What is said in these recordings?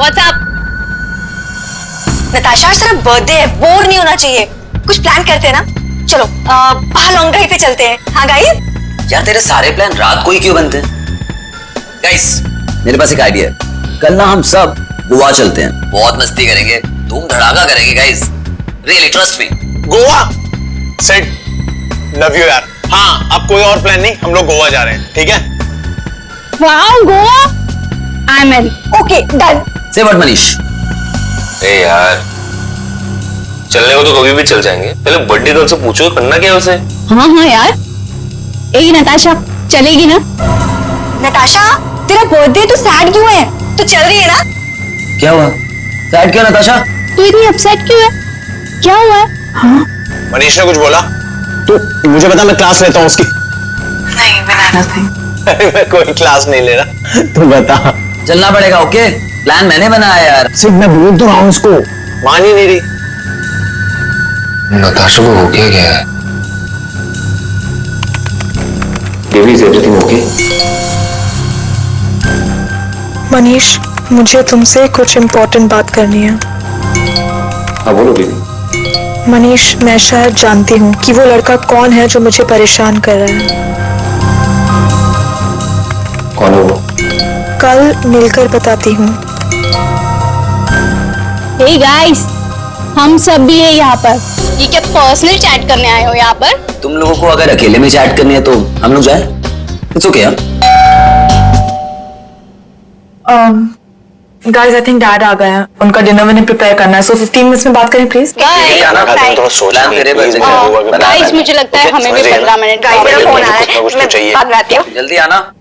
WhatsApp. Natasha आज तेरा birthday है, बोर नहीं होना चाहिए, कुछ प्लान करते हैं ना। चलो बाहर लॉन्ग ड्राइव पे चलते हैं। हाँ गाइस। यार तेरे सारे प्लान रात को ही क्यों बनते हैं? गाइस मेरे पास एक आइडिया है, कल ना हम सब गोवा चलते हैं, बहुत मस्ती करेंगे, धूम धड़ाका करेंगे guys, really trust me. Goa set, love you यार। हाँ अब कोई और प्लान नहीं, हम लोग गोवा जा रहे हैं, ठीक है? Wow Goa, I am in. Okay done. से व्हाट मनीष? ए यार चलने को तो कभी भी चल जाएंगे, पहले बर्थडे गर्ल से पूछो करना क्या है उसे। हाँ हाँ यार, ए नताशा चलेगी ना? नताशा तेरा बर्थडे तो सैड क्यों है? तो चल रही है ना? क्या हुआ? सैड क्यों नताशा? तू इतनी अपसेट क्यों है? क्या हुआ है? हाँ? मनीष ने कुछ बोला? तो मुझे बता, मैं क्लास लेता हूँ उसकी। नहीं मैंने नहीं। मैं कोई क्लास नहीं ले रहा, तू बता। चलना पड़ेगा। ओके प्लान मैंने बनाया यार। सिर्फ मैं बोल तो रहा हूँ उसको, मान ही नहीं रही। नताशा को हो क्या है? Baby is everything okay? Manish मुझे तुमसे कुछ इम्पोर्टेंट बात करनी है। हाँ बोलो बेबी। मनीष मैं शायद जानती हूँ कि वो लड़का कौन है जो मुझे परेशान कर रहा है। कौन है वो? कल मिलकर बताती हूँ। हे गाइस, हम सब भी है यहाँ पर। ये क्या पर्सनल चैट करने आए हो यहाँ पर? तुम लोगों को अगर अकेले में चैट करनी है तो हम लोग जाए। इट्स ओके यार। गाइस आई थिंक डैड आ गए हैं, उनका डिनर मैंने प्रिपेयर करना है, सो 15 मिनट्स में बात करें प्लीज। गाइस मुझे लगता है हमें भी 15 मिनट का फोन आ रहा है, कुछ तो चाहिए। बाद में आती हूँ। जल्दी आना।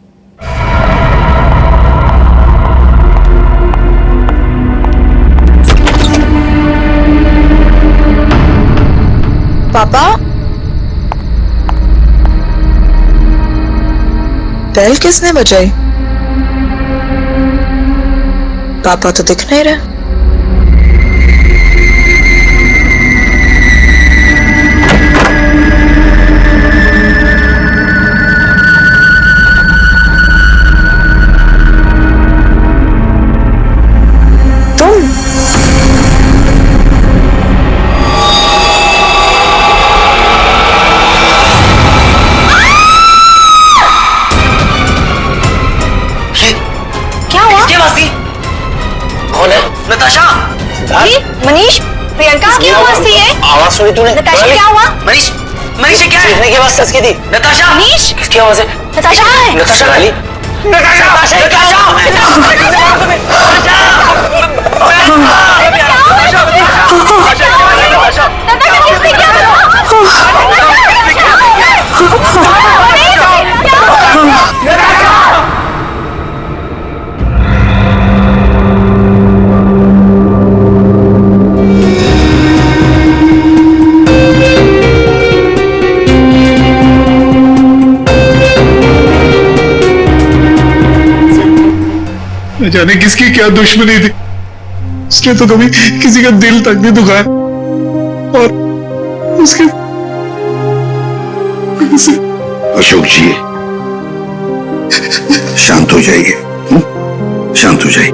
पापा बेल किसने बजाई? पापा तो दिख नहीं रहे। तुम? क्या हुआ? क्या बात थी? कौन है? नताशा? मनीष प्रियंका की आवाज थी ये। आवाज सुनी तूने? नताशा क्या हुआ? मनीष मनीष ये क्या है? सीखने की आवाज सच की थी। नताशा? मनीष? किसकी आवाज है? नताशा है। नताशा गाली? न जाने किसकी क्या दुश्मनी थी, उसने तो कभी किसी का दिल तक नहीं दुखाया और उसके अशोक जी शांत हो जाइए, शांत हो जाइए।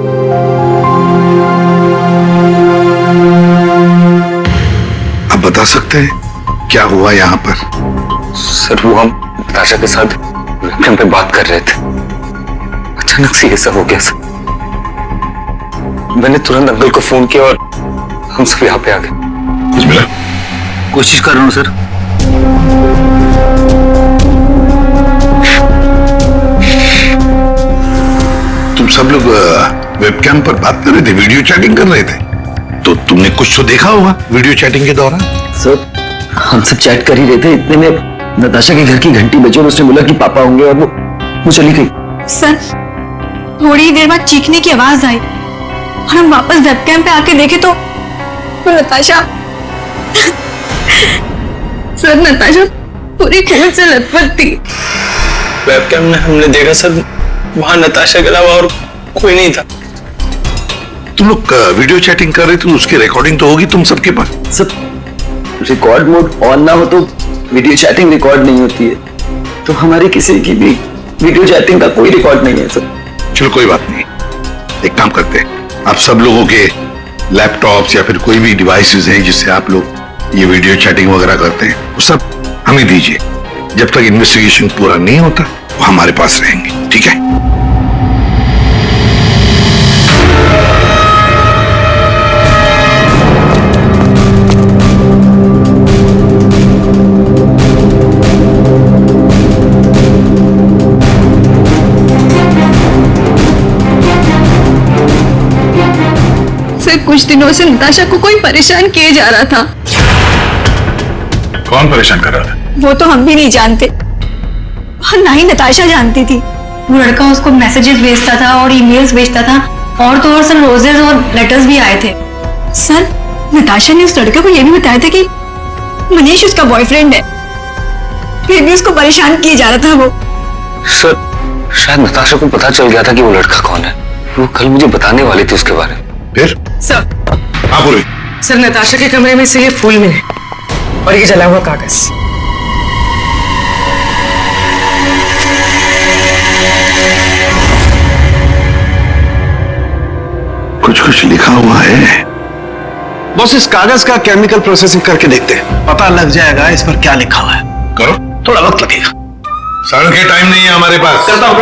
आप बता सकते हैं क्या हुआ यहाँ पर? सर वो हम नताशा के साथ वेबकैम पे बात कर रहे थे, अचानक से ये सब हो गया सर। मैंने तुरंत अंकल को फोन किया और हम सब यहाँ पे आ गए। कोशिश कर रहा हूँ सर। तुम सब लोग वेबकैम पर बात कर रहे थे, वीडियो चैटिंग कर रहे थे, तो तुमने कुछ तो देखा होगा वीडियो चैटिंग के दौरान। सर हम सब चैट कर ही रहे थे, इतने में नताशा के घर की घंटी बजी और उसने बोला कि पापा होंगे और वो चली गई। सर थोड़ी देर बाद चीखने की आवाज आई और हम वापस वेबकैम पे आके देखे तो नताशा सर नताशा पूरी खून से लथपथ थी। वेबकैम में हमने देखा सर, वहां नताशा के अलावा और कोई नहीं था। तुम लोग वीडियो चैटिंग कर रहे थे, उसकी रिकॉर्डिंग तो होगी तुम सबके पास। सर रिकॉर्ड मोड ऑन ना हो तो वीडियो चैटिंग रिकॉर्ड नहीं होती है, तो हमारी किसी की भी वीडियो चैटिंग का कोई रिकॉर्ड नहीं है सर। चलो कोई बात नहीं, एक काम करते हैं, आप सब लोगों के लैपटॉप्स या फिर कोई भी डिवाइसेस हैं जिससे आप लोग ये वीडियो चैटिंग वगैरह करते हैं, वो सब हमें दीजिए। जब तक इन्वेस्टिगेशन पूरा नहीं होता वो हमारे पास रहेंगे, ठीक है? सर कुछ दिनों से नताशा को कोई परेशान किए जा रहा था। कौन परेशान कर रहा था? वो तो हम भी नहीं जानते और ना ही नताशा जानती थी। वो लड़का उसको मैसेजेस भेजता था और ईमेल्स भेजता था, और तो और सर रोजेस और लेटर्स भी आए थे। सर नताशा ने उस लड़के को ये भी बताया था कि मनीष उसका बॉयफ्रेंड है, फिर भी उसको परेशान किए जा रहा था वो। सर शायद नताशा को पता चल गया था कि वो लड़का कौन है। वो कल मुझे बताने वाली थी उसके बारे में। फिर सर, हाँ बोलिए। सर नताशा के कमरे में से ये फूल मिले और ये जला हुआ कागज। कुछ कुछ लिखा हुआ है। बस इस कागज का केमिकल प्रोसेसिंग करके देखते हैं, पता लग जाएगा इस पर क्या लिखा हुआ है। करो, थोड़ा वक्त लगेगा। सर के टाइम नहीं है हमारे पास। करता हूं।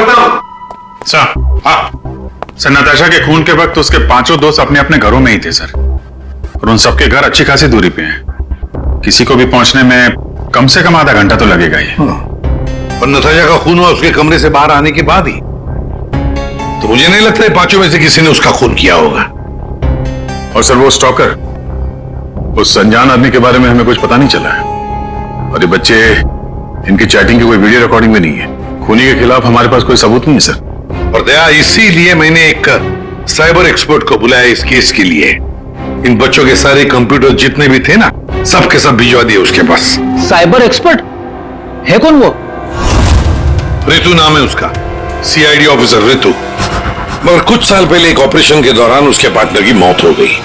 सर, हाँ सर, नताशा के खून के वक्त उसके 5 दोस्त अपने अपने घरों में ही थे सर, और उन सबके घर अच्छी खासी दूरी पे हैं। किसी को भी पहुंचने में कम से कम आधा घंटा तो लगेगा ही। और नताशा का खून हुआ उसके कमरे से बाहर आने के बाद ही, तो मुझे नहीं लगता है 5 में से किसी ने उसका खून किया होगा। और सर वो स्टॉकर, उस अनजान आदमी के बारे में हमें कुछ पता नहीं चला है, और ये बच्चे, इनकी चैटिंग की कोई वीडियो रिकॉर्डिंग भी नहीं है। खूनी के खिलाफ हमारे पास कोई सबूत नहीं है सर। और दया, इसीलिए मैंने एक साइबर एक्सपर्ट को बुलाया इस केस के लिए। इन बच्चों के सारे कंप्यूटर जितने भी थे ना, सबके सब भिजवा दिए उसके पास। साइबर एक्सपर्ट है कौन वो? ऋतु नाम है उसका, सीआईडी ऑफिसर ऋतु। मगर कुछ साल पहले एक ऑपरेशन के दौरान उसके पार्टनर की मौत हो गई।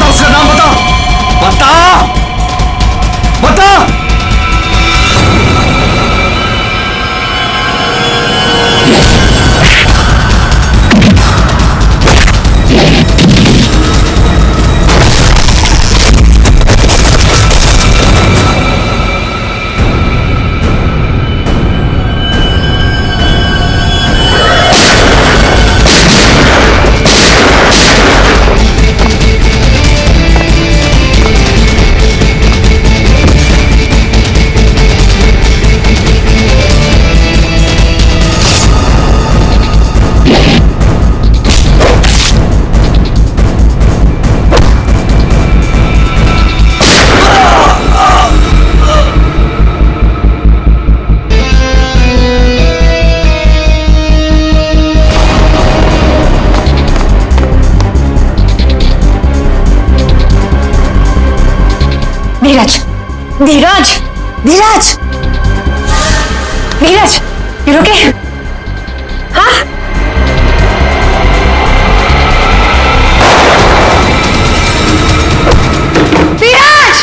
उसका नाम बता, बता, बता। धीरज, धीरज, धीरज, धीरज, you okay? हाँ? धीरज,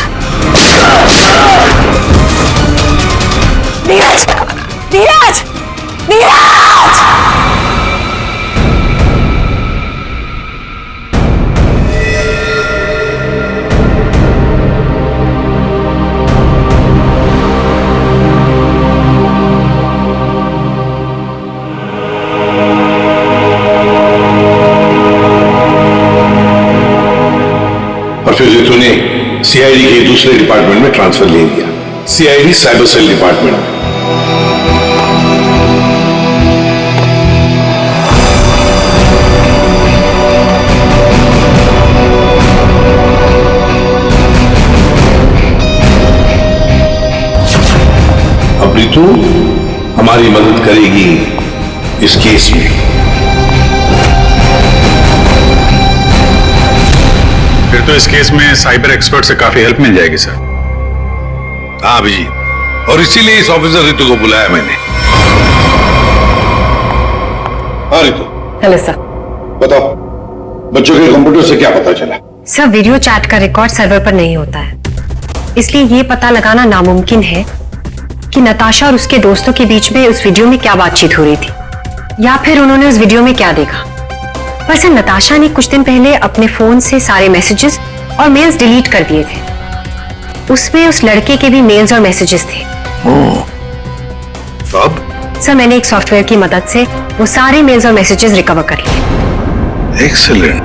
धीरज, धीरज, धीरज। और फिर ऋतु ने सीआईडी के दूसरे डिपार्टमेंट में ट्रांसफर ले लिया, सीआईडी साइबर सेल डिपार्टमेंट में। अब ऋतु हमारी मदद करेगी इस केस में। फिर तो इस केस में साइबर एक्सपर्ट से काफी हेल्प मिल जाएगी सर। हाँ अभिजीत, और इसीलिए इस ऑफिसर रितु को बुलाया मैंने। हाँ रितु, हेलो सर। बताओ बच्चों के कंप्यूटर से क्या पता चला? सर वीडियो चैट का रिकॉर्ड सर्वर पर नहीं होता है, इसलिए ये पता लगाना नामुमकिन है कि नताशा और उसके दोस्तों के बीच में उस वीडियो में क्या बातचीत हो रही थी या फिर उन्होंने उस वीडियो में क्या देखा। पर सर नताशा ने कुछ दिन पहले अपने फोन से सारे मैसेजेस और मेल्स डिलीट कर दिए थे। उसमें उस लड़के के भी मेल्स और मैसेजेस थे। अब? सर मैंने एक सॉफ्टवेयर की मदद से वो सारे मेल्स और मैसेजेस रिकवर कर लिए। Excellent,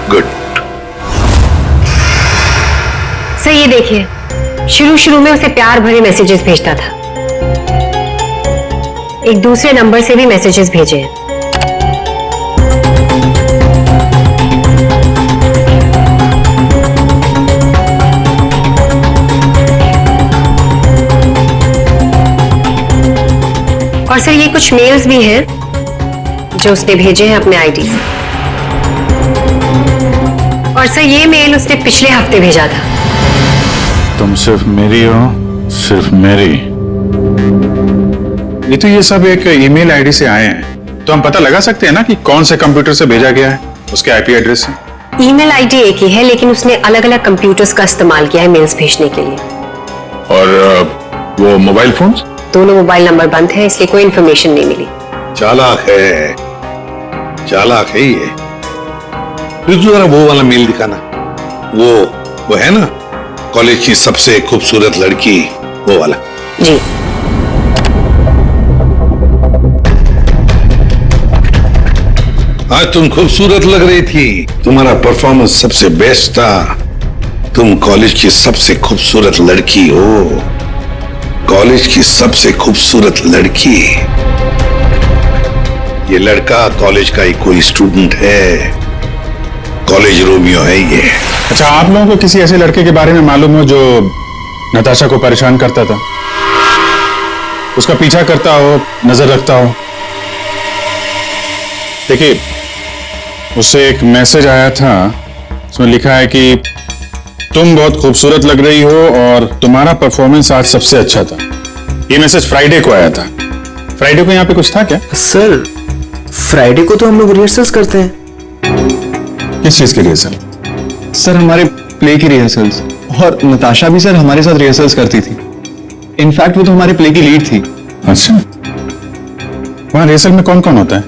good. सर ये देखिए, शुरू में उसे प्यार भरे मैसेजेस भेजता था। एक दूसरे नंबर से भी मैसेजेस भेजे हैं। और सर ये कुछ मेल्स भी हैं जो उसने भेजे हैं अपने आईडी से। और सर ये मेल उसने पिछले हफ्ते भेजा था। तुम सिर्फ मेरी हो, सिर्फ मेरी। ये तो ये सब एक ईमेल आईडी से आए हैं, तो हम पता लगा सकते हैं ना कि कौन से कंप्यूटर से भेजा गया है, उसके आईपी एड्रेस से। ईमेल आईडी एक ही है, लेकिन उसने अलग अलग कंप्यूटर्स का इस्तेमाल किया है मेल्स भेजने के लिए। और वो मोबाइल फोन्स? दोनों मोबाइल नंबर बंद है, इसलिए कोई इंफॉर्मेशन नहीं मिली। चालाक है, चालाक है ये। रितु जरा वो वाला मेल दिखाना। वो है ना, कॉलेज की सबसे खूबसूरत लड़की, वो वाला। जी। आज तुम खूबसूरत लग रही थी, तुम्हारा परफॉर्मेंस सबसे बेस्ट था। तुम कॉलेज की सबसे खूबसूरत लड़की हो, कॉलेज की सबसे खूबसूरत लड़की। ये लड़का कॉलेज का ही कोई स्टूडेंट है, कॉलेज रोमियो है ये। अच्छा, आप लोगों को किसी ऐसे लड़के के बारे में मालूम हो जो नताशा को परेशान करता था, उसका पीछा करता हो, नजर रखता हो? देखिए, उससे एक मैसेज आया था, उसमें लिखा है कि तुम बहुत खूबसूरत लग रही हो और तुम्हारा परफॉर्मेंस आज सबसे अच्छा था। ये मैसेज फ्राइडे को आया था। फ्राइडे को यहाँ पे कुछ था क्या? सर फ्राइडे को तो हम लोग रिहर्सल्स करते हैं। किस चीज की रिहर्सल? सर हमारे प्ले की रिहर्सल्स, और नताशा भी सर हमारे साथ रिहर्सल्स करती थी। इनफैक्ट वो तो हमारे प्ले की लीड थी। अच्छा, वहाँ रिहर्सल में कौन कौन होता है?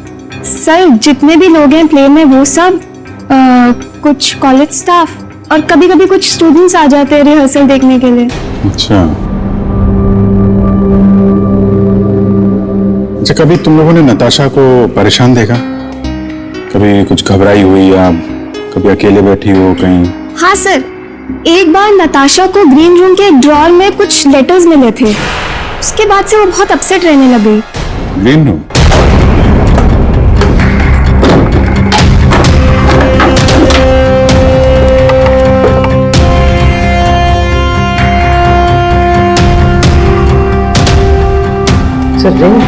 सर जितने भी लोग हैं प्ले में वो सब, कुछ कॉलेज स्टाफ और कभी कभी कुछ स्टूडेंट्स आ जाते हैं रिहर्सल देखने के लिए। अच्छा, कभी तुम लोगों ने नताशा को परेशान देखा? कभी कुछ घबराई हुई या कभी अकेले बैठी हो कहीं? हाँ सर, एक बार नताशा को ग्रीन रूम के एक ड्रॉअर में कुछ लेटर्स मिले थे, उसके बाद से वो बहुत अपसेट रहने लगी। Green room? Sir ring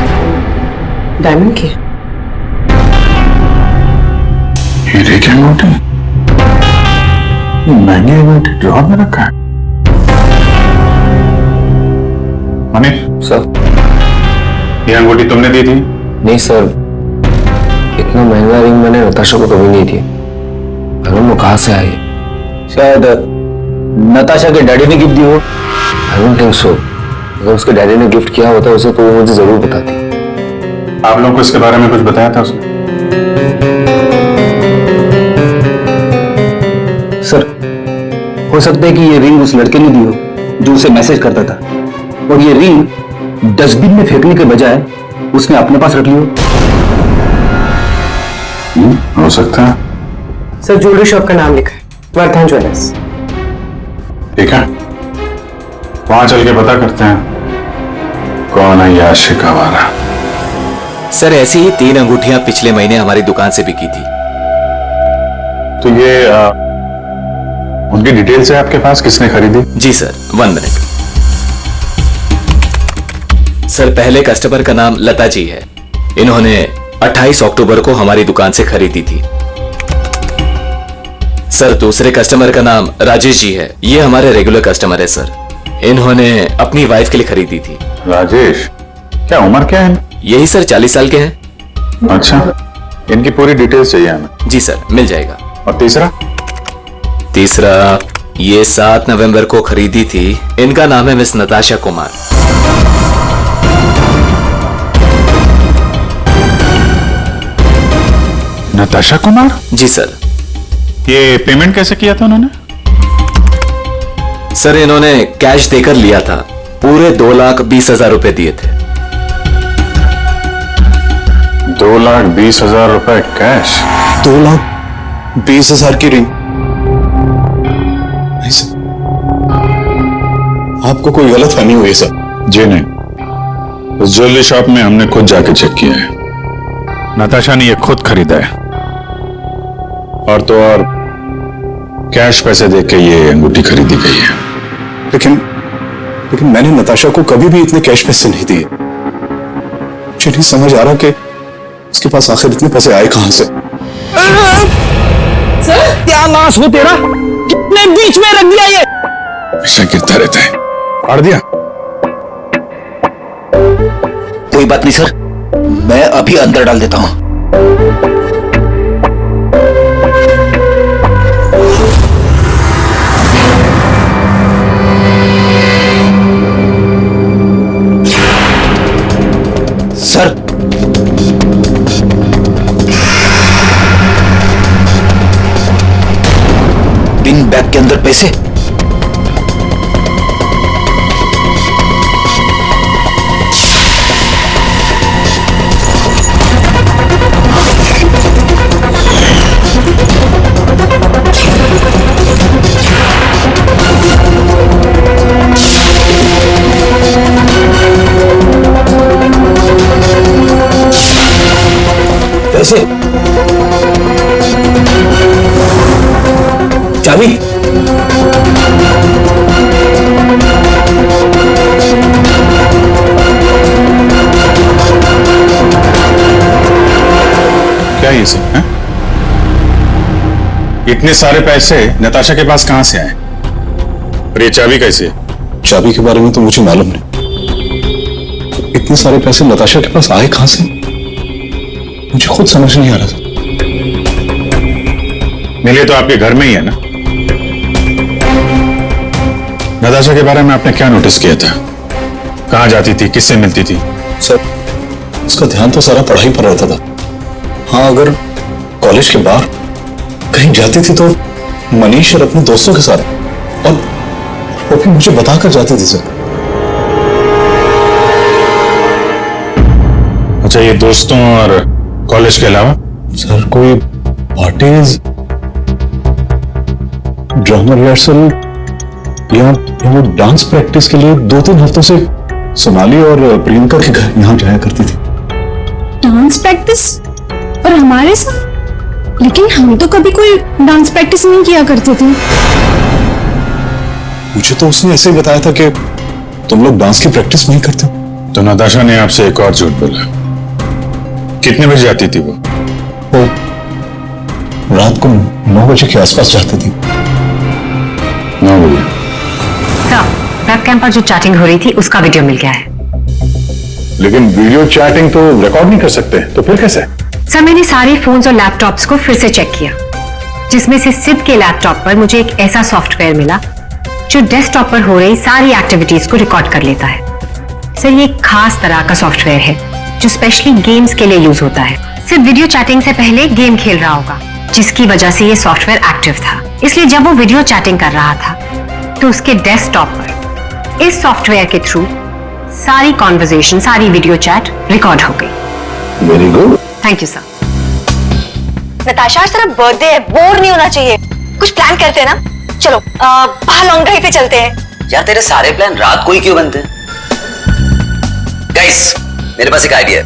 diamond की। हीरे की अंगूठी? महंगी अंगूठी ड्रॉअर में रखा है। मनीष सर, ये अंगूठी तुमने दी थी? नहीं सर, इतना महंगा रिंग मैंने नताशा को कभी नहीं दी। मालूम वो कहाँ से आई? शायद नताशा के डैडी ने गिफ्ट दी हो। I don't think so. अगर उसके डैडी ने गिफ्ट किया होता उसे तो वो मुझे जरूर बताती। आप लोगों को इसके बारे में कुछ बताया था उसने? सर हो सकता है कि ये रिंग उस लड़के ने दी हो जो उसे मैसेज करता था, और ये रिंग डस्टबिन में फेंकने के बजाय उसने अपने पास रख ली हो सकता है। सर ज्वेलरी शॉप का नाम लिखा है, वर्धन ज्वेलर्स। ठीक है, वहां चल के पता करते हैं कौन है ये आशिक आवारा। सर ऐसी ही 3 अंगूठियां पिछले महीने हमारी दुकान से बिकी थी। तो ये उनकी डिटेल्स है आपके पास, किसने खरीदी? जी सर, 1 मिनट। सर पहले कस्टमर का नाम लता जी है। इन्होंने 28 अक्टूबर को हमारी दुकान से खरीदी थी। सर दूसरे कस्टमर का नाम राजेश जी है, ये हमारे रेगुलर कस्टमर है सर। इन्होंने अपनी वाइफ के लिए खरीदी थी। राजेश, क्या उम्र क्या है? यही सर 40 साल के हैं। अच्छा, इनकी पूरी डिटेल्स चाहिए हमें। जी सर, मिल जाएगा। और तीसरा? तीसरा ये 7 नवंबर को खरीदी थी, इनका नाम है मिस नताशा कुमार। नताशा कुमार? जी सर। ये पेमेंट कैसे किया था उन्होंने? सर इन्होंने कैश देकर लिया था, पूरे 2,20,000 रुपए दिए थे। 2,20,000 रुपए कैश? 2,20,000 की रिंग? नहीं सर, आपको कोई गलतफहमी हुई सर? जी नहीं, उस ज्वेलरी शॉप में हमने खुद जाके चेक किया है। नताशा ने ये खुद खरीदा है, और तो और कैश पैसे देके ये अंगूठी खरीदी गई है। लेकिन मैंने नताशा को कभी भी इतने कैश पैसे नहीं दिए। मुझे नहीं समझ आ रहा कि उसके पास आखिर इतने पैसे आए कहां से। सर क्या नाश हो तेरा, कितने बीच में रख दिया ये? हमेशा गिरता रहता है। फाड़ दिया? कोई बात नहीं सर, मैं अभी अंदर डाल देता हूं। सर पिन बैग के अंदर पैसे? पैसे? चाबी? क्या ये सब है? इतने सारे पैसे नताशा के पास कहां से आए? और ये चाबी कैसे है? चाबी के बारे में तो मुझे मालूम नहीं। इतने सारे पैसे नताशा के पास आए कहां से, मुझे खुद समझ नहीं आ रहा था। मिले तो आपके घर में ही है ना? नताशा के बारे में आपने क्या नोटिस किया था? कहां जाती थी, किससे मिलती थी? सर उसका ध्यान तो सारा पढ़ाई पर रहता था। हाँ, अगर कॉलेज के बाहर कहीं जाती थी तो मनीष और अपने दोस्तों के साथ, और वो भी मुझे बताकर जाती थी सर। अच्छा, ये दोस्तों और कॉलेज के अलावा? सर कोई पार्टीज, ड्रामा रिहर्सल या वो डांस प्रैक्टिस के लिए 2-3 हफ्तों से सोनाली और प्रियंका के घर यहां जाया करती थी। Dance practice? और हमारे साथ? लेकिन हम तो कभी कोई डांस प्रैक्टिस नहीं किया करते थे। मुझे तो उसने ऐसे ही बताया था कि तुम लोग डांस की प्रैक्टिस नहीं करते। तो नताशा ने आपसे एक और झूठ बोला। कितने बजे जाती थी वो? रात को 9 बजे के आसपास जाती थी। 9 बजे? वेबकैम पर जो चैटिंग हो रही थी उसका वीडियो मिल गया है। लेकिन वीडियो चैटिंग तो रिकॉर्ड नहीं कर सकते, तो फिर कैसे? सर मैंने सारे फोन्स और लैपटॉप्स को फिर से चेक किया, जिसमें से सिद्ध के लैपटॉप पर मुझे एक ऐसा सॉफ्टवेयर मिला जो डेस्कटॉप पर हो रही सारी एक्टिविटीज को रिकॉर्ड कर लेता है। सर ये एक खास तरह का सॉफ्टवेयर है जो स्पेशली गेम्स के लिए यूज होता है। सिर्फ वीडियो चैटिंग से पहले गेम खेल रहा होगा, जिसकी वजह से ये सॉफ्टवेयर एक्टिव था। इसलिए जब वो वीडियो चैटिंग कर रहा था तो उसके डेस्कटॉप पर इस सॉफ्टवेयर के थ्रू सारी कॉन्वर्सेशन, सारी वीडियो चैट रिकॉर्ड हो गई। Very good, thank you sir. Natasha आज तेरा बर्थडे है, बोर नहीं होना चाहिए। कुछ प्लान करते हैं ना? चलो बाहर लॉन्ग ड्राइव पे चलते हैं। यार तेरे सारे प्लान रात को ही क्यों बनते हैं? गाइस, मेरे पास एक आइडिया है।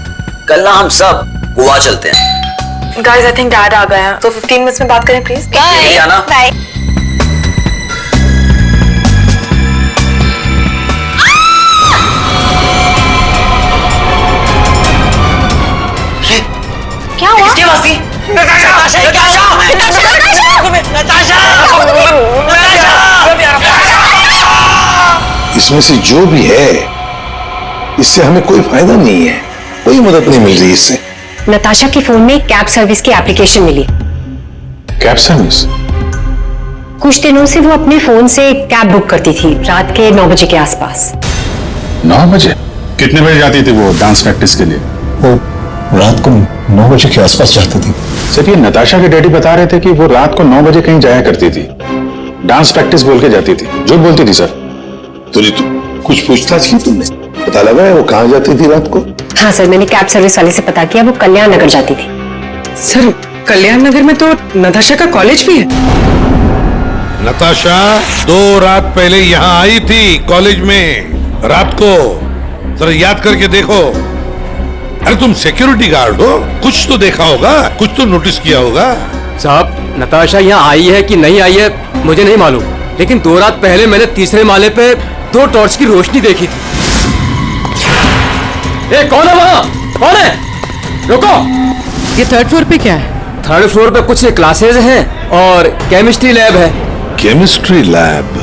कल ना हम सब गोवा चलते हैं। गाइस आई थिंक डैड आ गए हैं, तो 15 मिनट्स में बात करें प्लीज। बाय आना। बाय। क्या हुआ? नताशा, नताशा, नताशा, नताशा, इसमें से जो भी है, इससे हमें कोई फायदा नहीं है, कोई मदद नहीं मिल रही इससे। नताशा के फोन में कैब सर्विस की एप्लीकेशन मिली। Cab service? कुछ दिनों से वो अपने फोन से कैब बुक करती थी रात के 9 बजे के आसपास। 9 बजे? कितने बजे जाती थी वो डांस प्रैक्टिस के लिए? वो रात को 9 बजे के आसपास जाती थी। सर, ये नताशा के डैडी बता रहे थे कि वो रात को 9 बजे कहीं जाया करती थी, डांस प्रैक्टिस बोल के जाती थी। झूठ बोलती थी सर? तो कुछ पूछताछ की तुमने? पता लगा है वो कहाँ जाती थी रात को? हाँ सर, मैंने कैब सर्विस वाले से पता किया, वो कल्याण नगर जाती थी। सर, कल्याण नगर में तो नताशा का कॉलेज भी है। नताशा 2 रात पहले यहाँ आई थी कॉलेज में, रात को। जरा याद करके देखो। अरे तुम सिक्योरिटी गार्ड हो, कुछ तो देखा होगा, कुछ तो नोटिस किया होगा। साहब, नताशा यहाँ आई है कि नहीं आई है मुझे नहीं मालूम, लेकिन 2 रात पहले मैंने तीसरे माले पे 2 टॉर्च की रोशनी देखी थी। ए, कौन है वहाँ? कौन है? रुको। ये 3rd फ्लोर पे क्या है? 3rd फ्लोर पे कुछ क्लासेज हैं और केमिस्ट्री लैब है। Chemistry lab?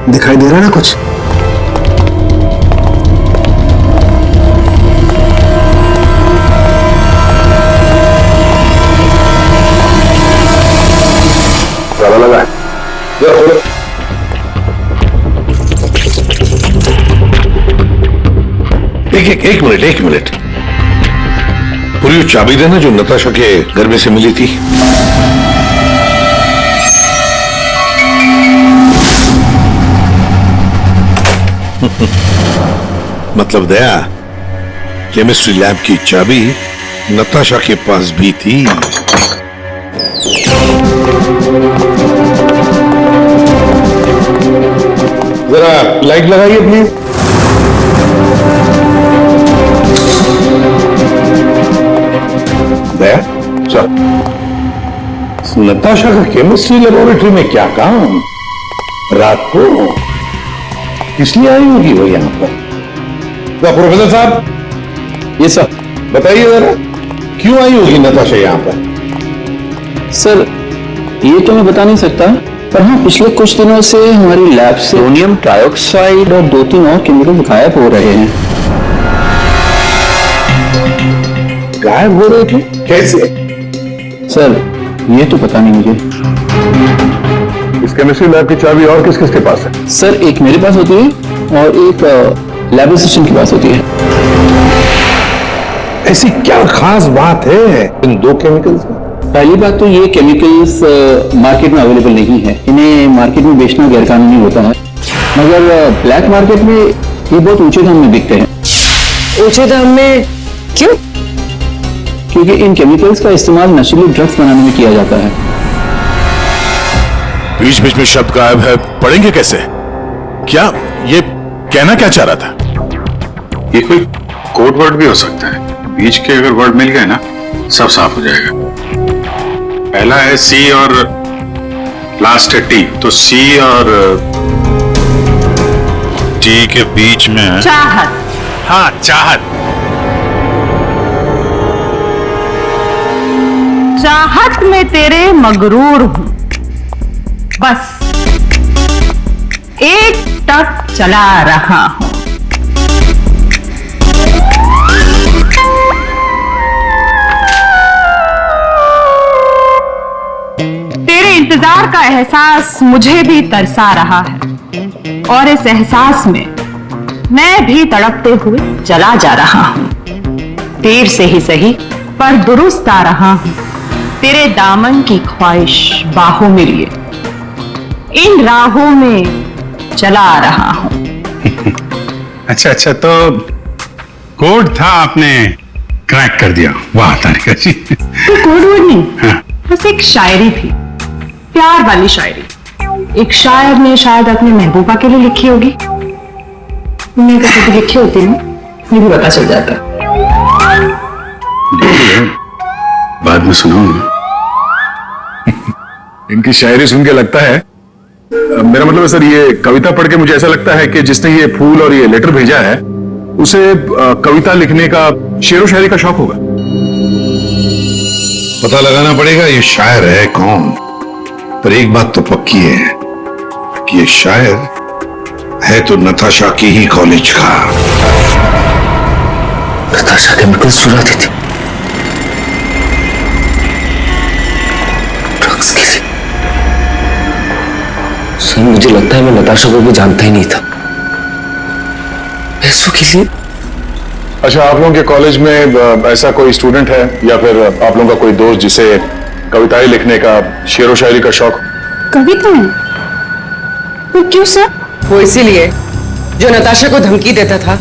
दिखाई दे रहा है ना कुछ? ताला लगा है। एक मिनट। पूरी वो चाबी देना जो नताशा के घर में से मिली थी। मतलब दया, केमिस्ट्री लैब की चाबी नताशा के पास भी थी। जरा लाइट लगाइए प्लीज। दया, चल। नताशा का केमिस्ट्री लेबोरेटरी में क्या काम? रात को इसलिए आई होगी वो यहाँ पर। तो प्रोफेसर साहब, ये सर बताइए जरा, क्यों आई होगी नताशा यहाँ पर? सर, ये तो मैं बता नहीं सकता, पर हाँ, पिछले कुछ दिनों से हमारी लैब से सोडियम ट्राइऑक्साइड और 2-3 और केमिकल गायब हो रहे हैं। गायब हो रहे थे? कैसे? सर, ये तो पता नहीं मुझे। इस केमिस्ट्री लैब की चाबी और किस किस के पास है? सर, एक मेरे पास होती है और एक लैब असिस्टेंट के पास होती है। ऐसी क्या खास बात है इन 2 केमिकल्स में? पहली बात तो ये केमिकल्स मार्केट में अवेलेबल नहीं है, इन्हें मार्केट में बेचना गैरकानूनी होता है, मगर ब्लैक मार्केट में ये बहुत ऊंचे दाम में बिकते हैं। ऊंचे दाम में क्यों? क्योंकि इन केमिकल्स का इस्तेमाल नशीली ड्रग्स बनाने में किया जाता है। बीच बीच में शब्द गायब है, पढ़ेंगे कैसे? क्या ये कहना क्या चाह रहा था? ये कोई कोड वर्ड भी हो सकता है, बीच के अगर वर्ड मिल गए ना सब साफ हो जाएगा। पहला है सी और लास्ट है टी, तो सी और टी के बीच में है चाहत। हाँ, चाहत। चाहत में तेरे मगरूर हूं, बस एक टक चला रहा हूं। तेरे इंतजार का एहसास मुझे भी तरसा रहा है और इस एहसास में मैं भी तड़पते हुए चला जा रहा हूं। देर से ही सही पर दुरुस्त आ रहा हूं, तेरे दामन की ख्वाहिश बाहों में लिए इन राहों में चला आ रहा हूं। अच्छा, तो कोड था, आपने क्रैक कर दिया। वाह तारिका जी। कोड वर्ड नहीं, बस एक शायरी थी, प्यार वाली शायरी। एक शायर ने शायद अपने महबूबा के लिए लिखी होगी। उन्हें कभी लिखी होती ना, ये भी पता चल जाता। बाद में सुनाऊंगा। इनकी शायरी सुन के लगता है, मेरा मतलब है सर, ये कविता पढ़ के मुझे ऐसा लगता है कि जिसने ये फूल और ये लेटर भेजा है उसे कविता लिखने का, शेरो शायरी का शौक होगा। पता लगाना पड़ेगा ये शायर है कौन, पर एक बात तो पक्की है कि ये शायर है तो नताशा की ही कॉलेज का। नताशा केमिकल्स चुराती थी, ड्रग्स की थी। सर मुझे लगता है मैं नताशा को भी जानता ही नहीं था। पैसों के लिए। अच्छा, आप लोगों के कॉलेज में ऐसा कोई स्टूडेंट है या फिर आप लोगों का कोई दोस्त जिसे कविताएं लिखने का, शेरो शायरी का शौक? कविताएं? वो क्यों सर? वो इसीलिए जो नताशा को धमकी देता था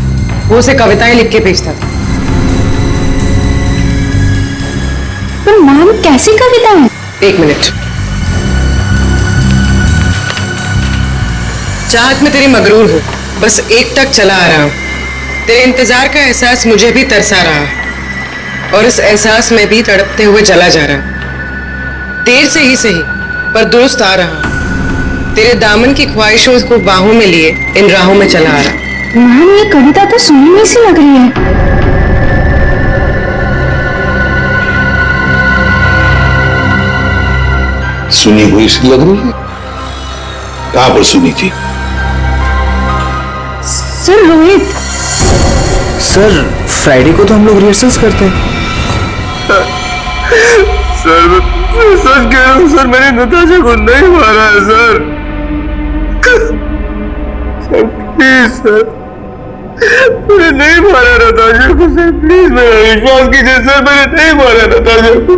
वो उसे कविताएं लिख के भेजता था। पर मैम कैसी कविताएं? एक मिनट। चाहत में तेरी मगरूर हो, बस एक टक चला आ रहा हूं। तेरे इंतजार का एहसास मुझे भी तरसा रहा और इस एहसास में भी तड़पते हुए चला जा रहा। देर से ही सही पर दुरुस्त आ रहा। तेरे दामन की ख्वाहिशों को बाहों में लिए इन राहों में चला आ रहा। मैम ये कविता तो सुनी हुई सी लग रही है। सुनी हुई सी लग रही है? कहां पर सुनी थी? सर रोहित। सर फ्राइडे को तो हम लोग रिहर्सल्स करते हैं। सर सच कह रहा हूं सर, मैंने नताशा को नहीं मारा है सर। प्लीज सर, मैंने नहीं मारा नताशा को सर, प्लीज मेरा विश्वास कीजिए सर, मैंने नहीं मारा नताशा को।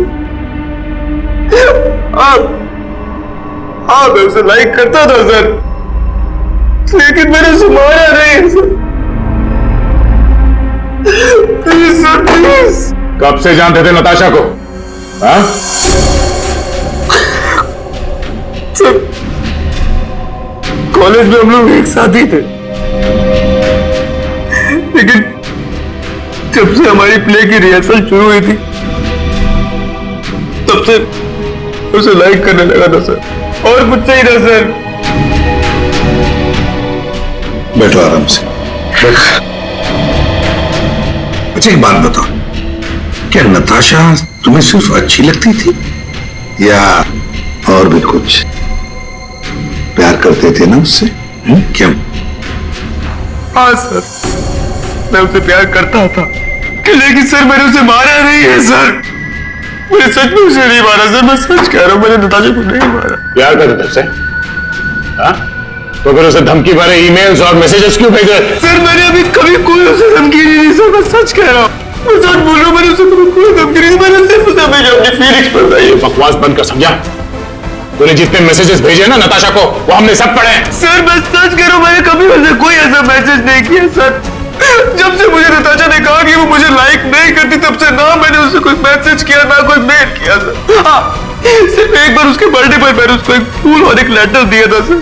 मैं उसे लाइक करता था सर, लेकिन मैंने उसे मारा नहीं है सर। Please sir, please. कब से जानते थे नताशा को? हाँ? सर कॉलेज में हम लोग एक साथ ही थे, लेकिन जब से हमारी प्ले की रिहर्सल शुरू हुई थी तब से उसे लाइक करने लगा था सर, और कुछ नहीं था सर। बैठो आराम से, बैठो। अच्छा एक बात बताओ, क्या नताशा तुम्हें सिर्फ अच्छी लगती थी या और भी कुछ? प्यार करते थे ना उससे? क्यों? हाँ सर, मैं उसे प्यार करता था, लेकिन सर मैंने उसे मारा नहीं है सर। मैंने सच में उसे नहीं मारा सर, मैं सच कह रहा हूँ, मैंने नताशा को नहीं मारा। प्यार करते थे उससे? हाँ? तो फिर उसे धमकी भरे ईमेल्स और मैसेजेस क्यों भेजे? सर मैंने अभी कभी कोई उसे धमकी नहीं दी सर, मैं सच कह रहा हूँ, मैं सच बोल रहा हूँ, मैंने उसे कभी कोई धमकी नहीं दी, मैंने सिर्फ उसे हमेशा अपनी फीलिंग्स बताई। बकवास बंद कर, समझा? तूने जितने मैसेजेस भेजे ना नताशा को, वो हमने सब पढ़े। सर मैं सच कह रहा हूँ, मैंने कभी उसे कोई ऐसा मैसेज नहीं किया सर। जब से मुझे नताशा ने कहा कि वो मुझे लाइक नहीं करती, तब से ना मैंने उसे कोई मैसेज किया ना कोई मेल किया सर। हाँ, सिर्फ एक बार उसके बर्थडे पर मैंने उसको एक फूल और एक लेटर दिया था सर,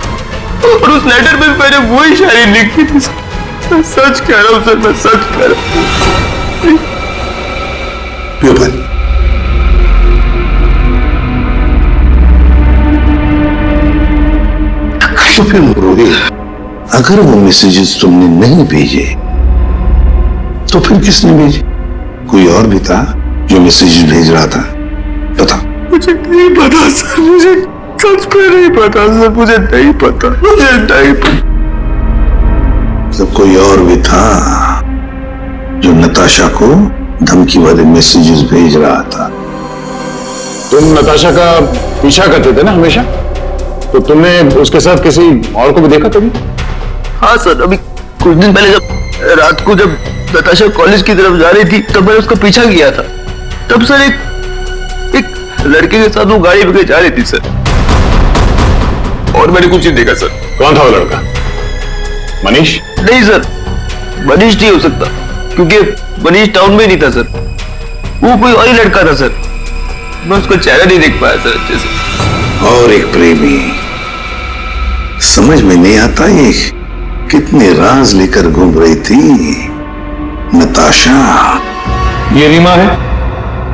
और उस लेटर में मैंने वही शायरी लिखी थी सर। मैं सच कह रहा हूँ सर, मैं सच कह रहा हूँ। पियो पानी। तो फिर रोहित, अगर वो मैसेजेस तुमने नहीं भेजे तो फिर किसने भेजे? कोई और भी था जो मैसेजेस भेज रहा था? बता। मुझे नहीं पता सर, मुझे सच में नहीं पता सर, मुझे नहीं पता, मुझे नहीं पता। तो कोई और भी था जो नताशा को धमकी वाले मैसेजेस भेज रहा था? तुम नताशा का पीछा करते थे ना हमेशा, तो तुमने उसके साथ किसी और को भी देखा कभी? हाँ सर, अभी कुछ दिन पहले जब रात को जब नताशा कॉलेज की तरफ जा रही थी तब मैंने उसका पीछा किया था। तब सर एक लड़के के साथ वो गाड़ी पे जा रही थी सर, और मैंने कुछ नहीं देखा सर। कौन था वो लड़का? मनीष? नहीं सर, मनीष नहीं हो सकता, क्योंकि मनीष टाउन में नहीं था सर, वो कोई और ही लड़का था सर। मैं उसका चेहरा नहीं देख पाया सर अच्छे से। और एक प्रेमी समझ में नहीं आता ये कितने राज लेकर घूम रही थी नताशा। ये रीमा है,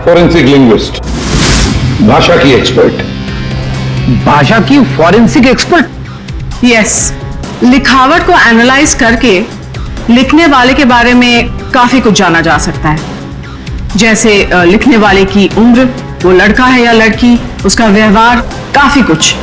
फॉरेंसिक लिंग्विस्ट, भाषा की एक्सपर्ट। भाषा की फॉरेंसिक एक्सपर्ट? यस, लिखावट को एनालाइज करके लिखने वाले के बारे में काफी कुछ जाना जा सकता है, जैसे लिखने वाले की उम्र, वो लड़का है या लड़की, उसका व्यवहार, काफी कुछ।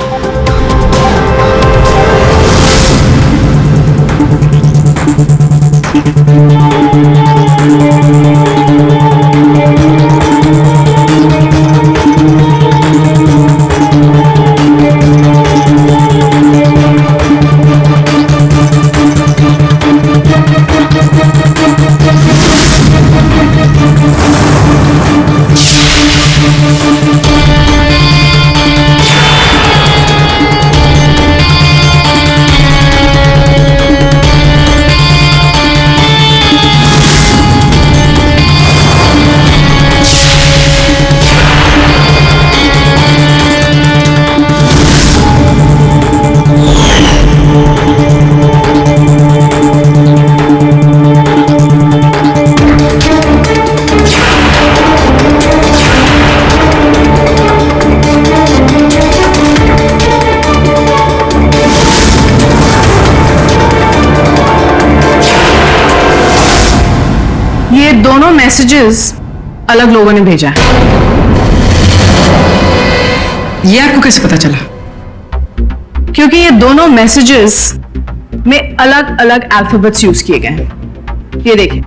ये दोनों मैसेजेस अलग लोगों ने भेजा है। ये आपको कैसे पता चला? क्योंकि ये दोनों मैसेजेस में अलग अलग अल्फाबेट्स यूज किए गए हैं। ये देखिए,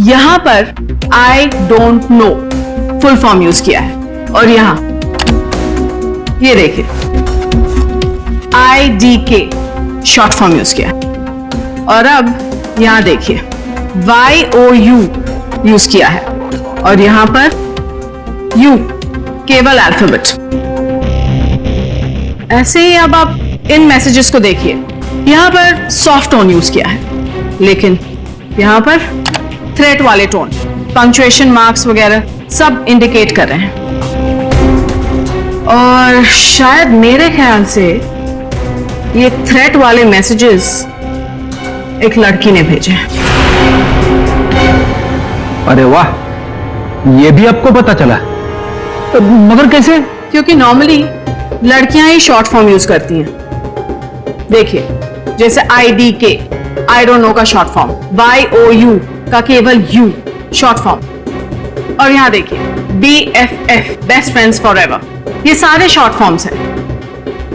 यहां पर I don't know full form use किया है, और यहां ये देखिए IDK शॉर्ट फॉर्म यूज किया है, और अब यहां देखिए YOU यूज किया है, और यहां पर U केवल अल्फाबेट। ऐसे ही अब आप इन मैसेजेस को देखिए, यहां पर सॉफ्ट टोन यूज किया है, लेकिन यहां पर थ्रेट वाले टोन, पंक्चुएशन मार्क्स वगैरह सब इंडिकेट कर रहे हैं। और शायद मेरे ख्याल से ये थ्रेट वाले मैसेजेस एक लड़की ने भेजे हैं। अरे वाह, ये भी आपको पता चला? मगर कैसे? क्योंकि नॉर्मली लड़कियां ही शॉर्ट फॉर्म यूज करती हैं। देखिए, जैसे IDK आई डोंट नो का शॉर्ट फॉर्म, YOU का केवल U शॉर्ट फॉर्म, और यहां देखिए BFF बेस्ट फ्रेंड्स फॉरएवर, ये सारे शॉर्ट फॉर्म्स हैं।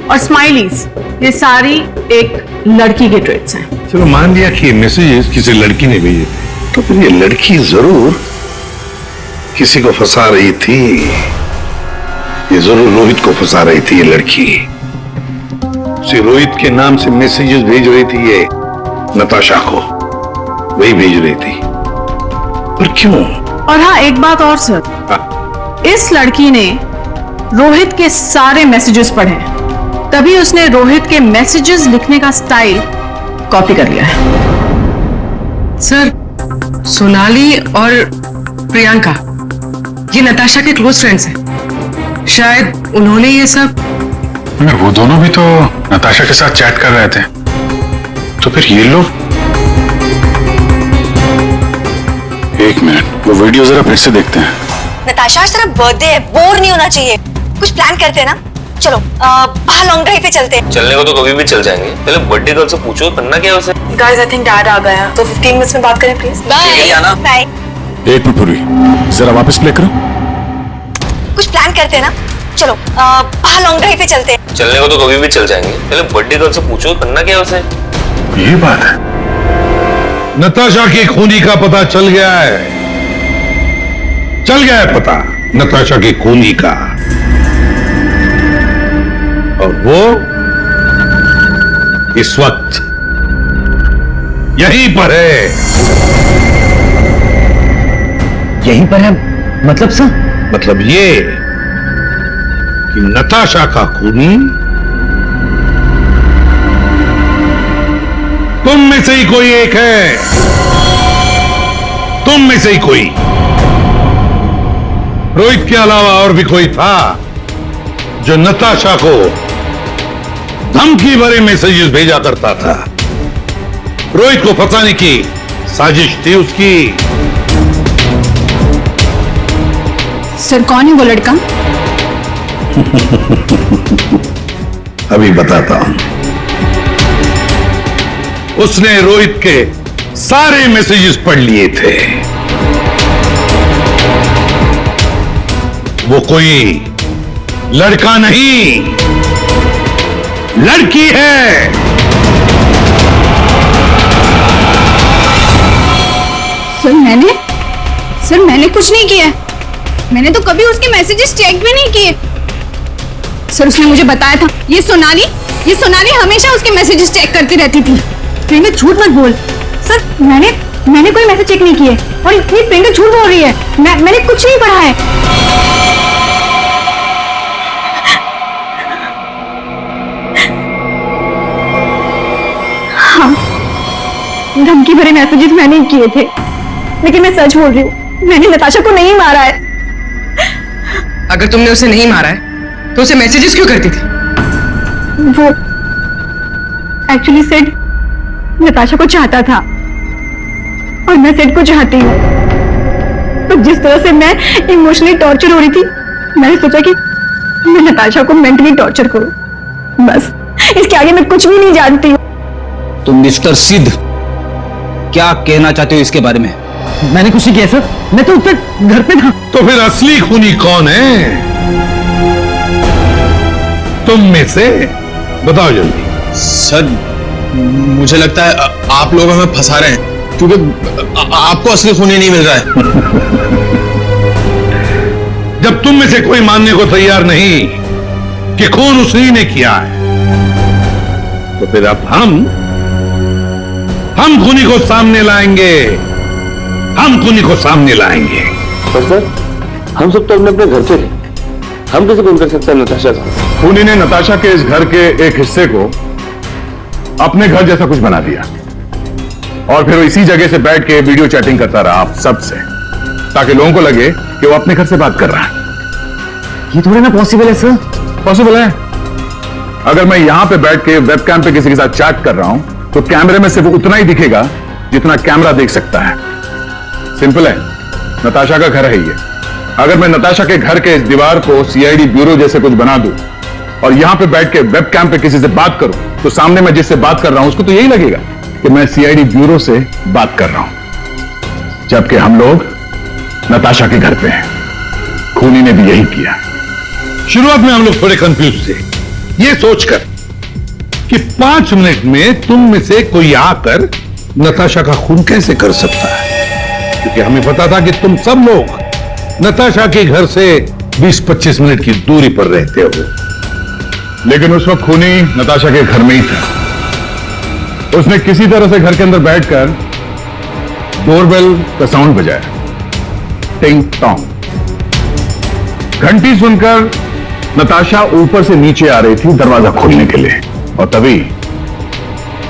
और स्माइलीज, ये सारी एक लड़की के ट्रेट्स हैं। चलो मान लिया कि ये मैसेजेस किसी लड़की ने भेजे थे, तो फिर ये लड़की जरूर किसी को फंसा रही थी। ये जरूर रोहित को फंसा रही थी ये लड़की। उसे रोहित के नाम से मैसेजेस भेज रही थी ये नताशा को, वही भेज रही थी। पर क्यों? और हाँ, एक बात और सर, इस लड़की ने रोहित के सारे मैसेजेस पढ़े, तभी उसने रोहित के मैसेजेस लिखने का स्टाइल कॉपी कर लिया है। सर, सोनाली और प्रियंका ये नताशा के क्लोज फ्रेंड्स हैं। शायद उन्होंने ये सब। मगर वो दोनों भी तो नताशा के साथ चैट कर रहे थे, तो फिर ये लोग। एक मिनट, वो वीडियो जरा फिर से देखते हैं। नताशा आज तेरा बर्थडे है, बोर नहीं होना चाहिए, कुछ प्लान करते हैं ना। चलो बाहर लॉन्ग ड्राइव पे चलते हैं। चलने को तो कभी भी चल जाएंगे, पहले बर्थडे गर्ल से पूछो करना क्या है उसे। गाइस, आई थिंक डैड आ गया, तो 15 मिनट्स में बात करें प्लीज। Bye bye. एक मिनट पूरी, जरा वापस प्ले करो। कुछ प्लान करते हैं ना। चलो बाहर लॉन्ग ड्राइव पे चलते हैं। चलने को तो कभी भी चल जाएंगे, पहले बर्थडे गर्ल से पूछो करना क्या है उसे। ये बात है। नताशा की खूनी का पता चल गया है, चल गया है पता नताशा की खूनी का, और वो इस वक्त यहीं पर है। यहीं पर है मतलब सर? मतलब ये कि नताशा का खूनी तुम में से ही कोई एक है, तुम में से ही कोई। रोहित के अलावा और भी कोई था जो नताशा को धमकी भरे मैसेजेस भेजा करता था। रोहित को फंसाने की साजिश थी उसकी। सर कौन है वो लड़का? अभी बताता हूं। उसने रोहित के सारे मैसेजेस पढ़ लिए थे। वो कोई लड़का नहीं, लड़की है। सर मैंने कुछ नहीं किया। मैंने तो कभी उसके मैसेजेस चेक भी नहीं किए। सर उसने मुझे बताया था ये सोनाली हमेशा उसके मैसेजेस चेक करती रहती थी। प्रियंका झूठ मत बोल। सर मैंने कोई मैसेज चेक नहीं किए और इतनी प्रियंका झूठ बोल रही है। मैंने कुछ नहीं पढ़ा है। हाँ, धमकी भरे मैसेजेस मैंने ही किए थे, लेकिन मैं सच बोल रही हूँ, मैंने नताशा को नहीं मारा है। अगर तुमने उसे नहीं मारा है तो उसे मैसेजेस क्यों करती थी? वो एक्चुअली सिड नताशा को चाहता था और मैं सिड को चाहती हूँ। तो जिस तरह से मैं इमोशनली टॉर्चर हो रही थी, मैंने सोचा कि मैं नताशा को मेंटली टॉर्चर करूं। बस इसके आगे मैं कुछ भी नहीं जानती हूँ। तुम मिस्टर सिद्ध क्या कहना चाहते हो इसके बारे में? मैंने कुछ नहीं किया सर, मैं तो ऊपर घर पे था। तो फिर असली खूनी कौन है? तुम में से बताओ जल्दी। सर मुझे लगता है आप लोग हमें फंसा रहे हैं, क्योंकि आपको असली खूनी नहीं मिल रहा है। जब तुम में से कोई मानने को तैयार नहीं कि खून उसी ने किया है, तो फिर अब हम खूनी को सामने लाएंगे। हम खूनी को सामने लाएंगे। पर सर हम सब तो अपने अपने घर पे थे, हम कैसे खून कर सकते हैं नताशा का? खूनी ने नताशा के इस घर के एक हिस्से को अपने घर जैसा कुछ बना दिया और फिर वो इसी जगह से बैठ के वीडियो चैटिंग करता रहा आप सबसे, ताकि लोगों को लगे कि वो अपने घर से बात कर रहा है। ये थोड़ी ना पॉसिबल है सर। पॉसिबल है। अगर मैं यहां पे बैठ के वेबकैम पे किसी के साथ चैट कर रहा हूं तो कैमरे में सिर्फ उतना ही दिखेगा जितना कैमरा देख सकता है। सिंपल है, नताशा का घर है ये। अगर मैं नताशा के घर के इस दीवार को सीआईडी ब्यूरो जैसे कुछ बना दूं और यहां पे बैठ के वेबकैम पे किसी से बात करूं, तो सामने मैं जिससे बात कर रहा हूं उसको तो यही लगेगा कि मैं सीआईडी ब्यूरो से बात कर रहा हूं, जबकि हम लोग नताशा के घर पे हैं। खूनी ने भी यही किया। शुरुआत में हम लोग थोड़े कंफ्यूज थे, ये सोचकर कि 5 मिनट में तुम में से कोई आकर नताशा का खून कैसे कर सकता है, क्योंकि हमें पता था कि तुम सब लोग नताशा के घर से 20-25 मिनट की दूरी पर रहते हो। लेकिन उस वक्त खूनी नताशा के घर में ही था। उसने किसी तरह से घर के अंदर बैठकर डोरबेल का साउंड बजाया, टिंग टोंग। घंटी सुनकर नताशा ऊपर से नीचे आ रही थी दरवाजा खोलने के लिए, और तभी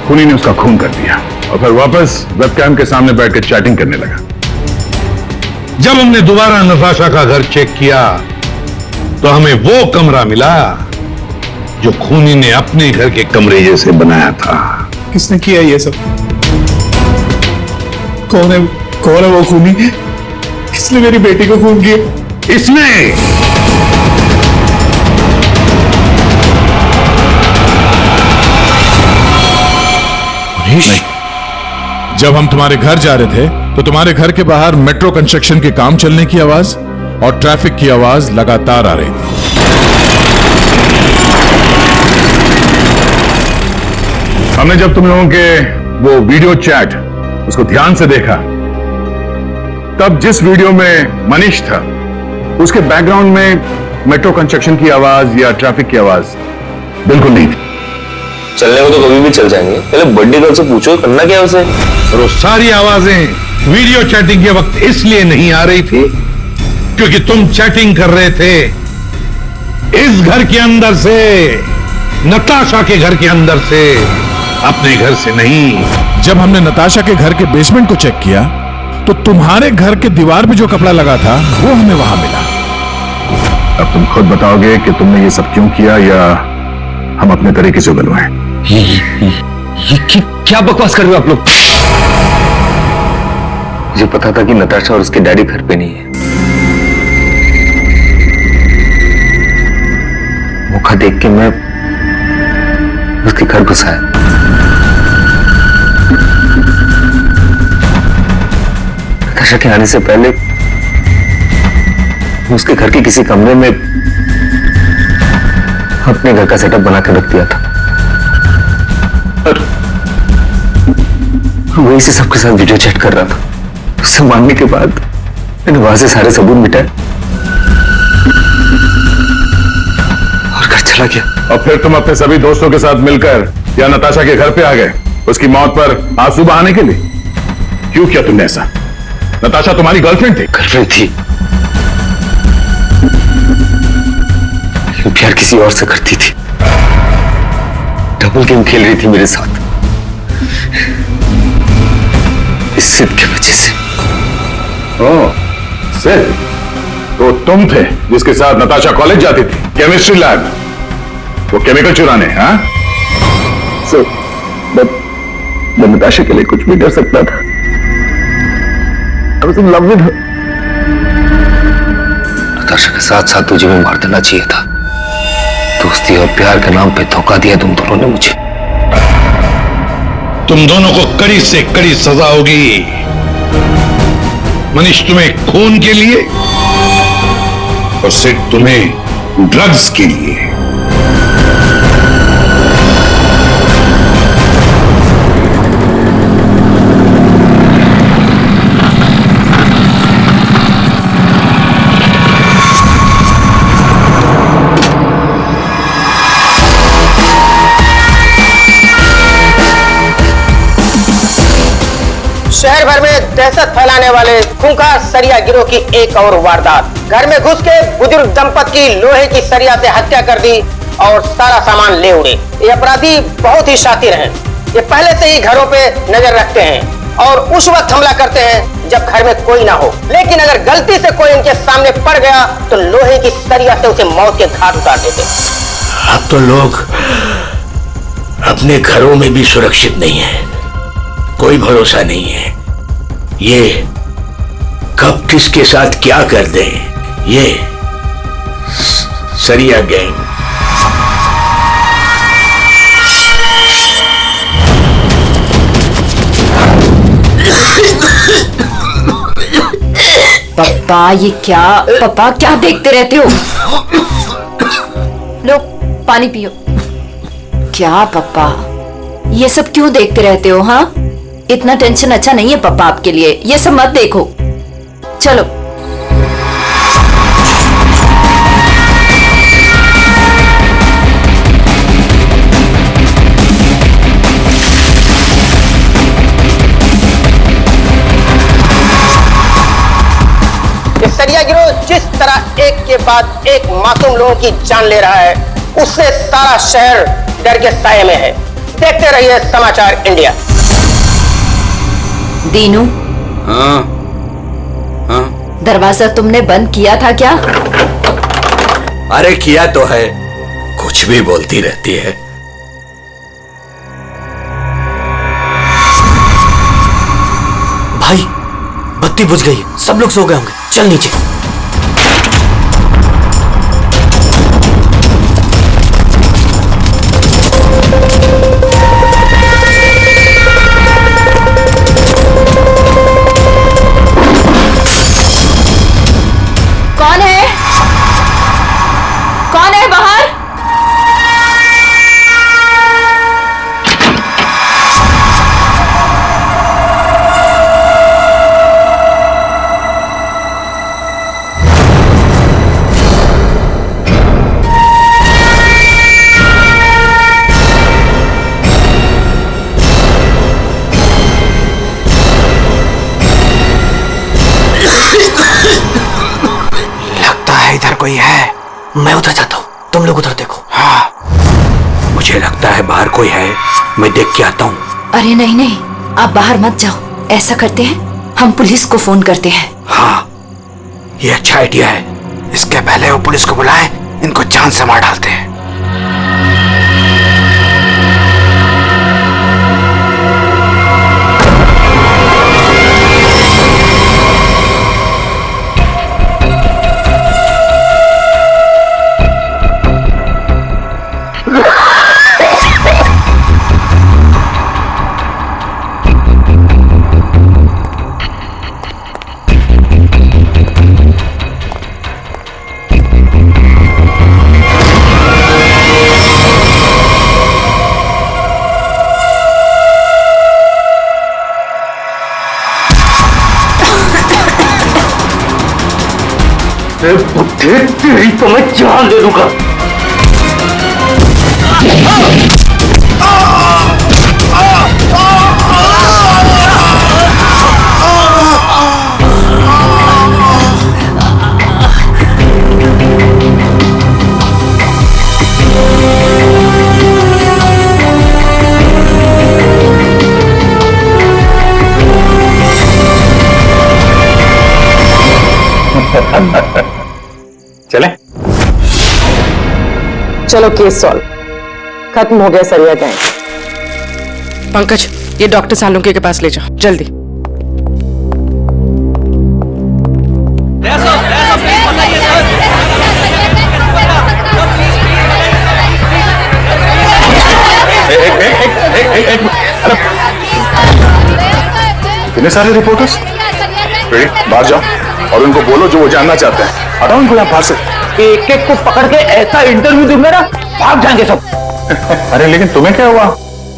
खूनी ने उसका खून कर दिया और फिर वापस वेबकैम के सामने बैठ के चैटिंग करने लगा। जब हमने दोबारा नताशा का घर चेक किया तो हमें वो कमरा मिला जो खूनी ने अपने घर के कमरे जैसे बनाया था। किसने किया ये सब? कौन है वो खूनी? किसने मेरी बेटी को खून किया? इसने। नहीं। जब हम तुम्हारे घर जा रहे थे तो तुम्हारे घर के बाहर मेट्रो कंस्ट्रक्शन के काम चलने की आवाज और ट्रैफिक की आवाज लगातार आ रही थी। हमने जब तुम लोगों के वो वीडियो चैट उसको ध्यान से देखा, तब जिस वीडियो में मनीष था उसके बैकग्राउंड में मेट्रो कंस्ट्रक्शन की आवाज या ट्रैफिक की आवाज बिल्कुल नहीं थी। चलने को तो कभी भी चल जाएंगे, पहले बड्डी गर्ल से पूछो करना क्या उसे। और वो सारी आवाजें वीडियो चैटिंग के वक्त इसलिए नहीं आ रही थी क्योंकि तुम चैटिंग कर रहे थे इस घर के अंदर से, नताशा के घर के अंदर से, अपने घर से नहीं। जब हमने नताशा के घर के बेसमेंट को चेक किया तो तुम्हारे घर के दीवार पे जो कपड़ा लगा था वो हमें वहां मिला। अब तुम खुद बताओगे कि तुमने ये सब क्यों किया या हम अपने तरीके से बनवाएं। ये क्या बकवास कर रहे हो आप लोग? मुझे पता था कि नताशा और उसके डैडी घर पे नहीं है। मौका देख के मैं उसके घर घुस आया। नताशा के आने से पहले उसके घर के किसी कमरे में अपने घर का सेटअप बना के रख दिया था और वही से सबके साथ वीडियो चैट कर रहा था। उससे मांगने के बाद मैंने वहां से सारे सबूत मिटाए और घर चला गया। और फिर तुम अपने सभी दोस्तों के साथ मिलकर या नताशा के घर पे आ गए उसकी मौत पर आंसू बहाने के लिए। क्यों किया तुमने ऐसा? नताशा तुम्हारी गर्लफ्रेंड थी। गर्लफ्रेंड थी, लेकिन प्यार किसी और से करती थी। डबल गेम खेल रही थी मेरे साथ, इस सिद्ध की वजह से। सिद्ध? तो तुम थे जिसके साथ नताशा कॉलेज जाती थी, केमिस्ट्री लैब, वो केमिकल चुराने? हाँ सर, मैं नताशा के लिए कुछ भी कर सकता था। I was in love with her. Natasha के साथ साथ तुझे भी मार देना चाहिए था। दोस्ती और प्यार के नाम पे धोखा दिया तुम दोनों ने मुझे। तुम दोनों को कड़ी से कड़ी सजा होगी। मनीष तुम्हें खून के लिए और सिड तुम्हें ड्रग्स के लिए। शहर भर में दहशत फैलाने वाले खूंखार सरिया गिरोह की एक और वारदात। घर में घुस के बुजुर्ग दंपत की लोहे की सरिया से हत्या कर दी और सारा सामान ले उड़े। ये अपराधी बहुत ही शातिर हैं। ये पहले से ही घरों पे नजर रखते हैं और उस वक्त हमला करते हैं जब घर में कोई ना हो। लेकिन अगर गलती से कोई इनके सामने पड़ गया तो लोहे की सरिया से उसे मौत के घाट उतार देते। अब तो लोग अपने घरों में भी सुरक्षित नहीं है, कोई भरोसा नहीं है। ये कब किसके साथ क्या कर दे, ये सरिया गैंग। पप्पा ये क्या? पप्पा क्या देखते रहते हो? लो पानी पियो। क्या पप्पा ये सब क्यों देखते रहते हो? हाँ, इतना टेंशन अच्छा नहीं है पप्पा आपके लिए, ये सब मत देखो। चलो ये सरिया गिरोह जिस तरह एक के बाद एक मासूम लोगों की जान ले रहा है, उससे सारा शहर डर के साये में है। देखते रहिए समाचार इंडिया। दीनू, हाँ हाँ दरवाजा तुमने बंद किया था क्या? अरे किया तो है, कुछ भी बोलती रहती है। भाई बत्ती बुझ गई, सब लोग सो गए होंगे, चल नीचे। कौन है? कौन है बाहर? इधर कोई है, मैं उधर जाता हूँ, तुम लोग उधर देखो। हाँ, मुझे लगता है बाहर कोई है, मैं देख के आता हूँ। अरे नहीं नहीं, आप बाहर मत जाओ। ऐसा करते हैं, हम पुलिस को फोन करते हैं। हाँ, ये अच्छा आइडिया है। इसके पहले वो पुलिस को बुलाए, इनको जान से मार डालते हैं। तेरी तो मैं जान दे दूंगा। चले चलो केस सॉल्व, खत्म हो गया सरिया गैंग। पंकज, ये डॉक्टर सालुंके के पास ले जाओ जल्दी। कितने सारे रिपोर्टर्स? बाहर जाओ और उनको बोलो जो वो जानना चाहते हैं। हटाओ उनको यहाँ बाहर से। एक एक को पकड़ के ऐसा इंटरव्यू दूंगा ना, भाग जाएंगे सब। अरे लेकिन तुम्हें क्या हुआ?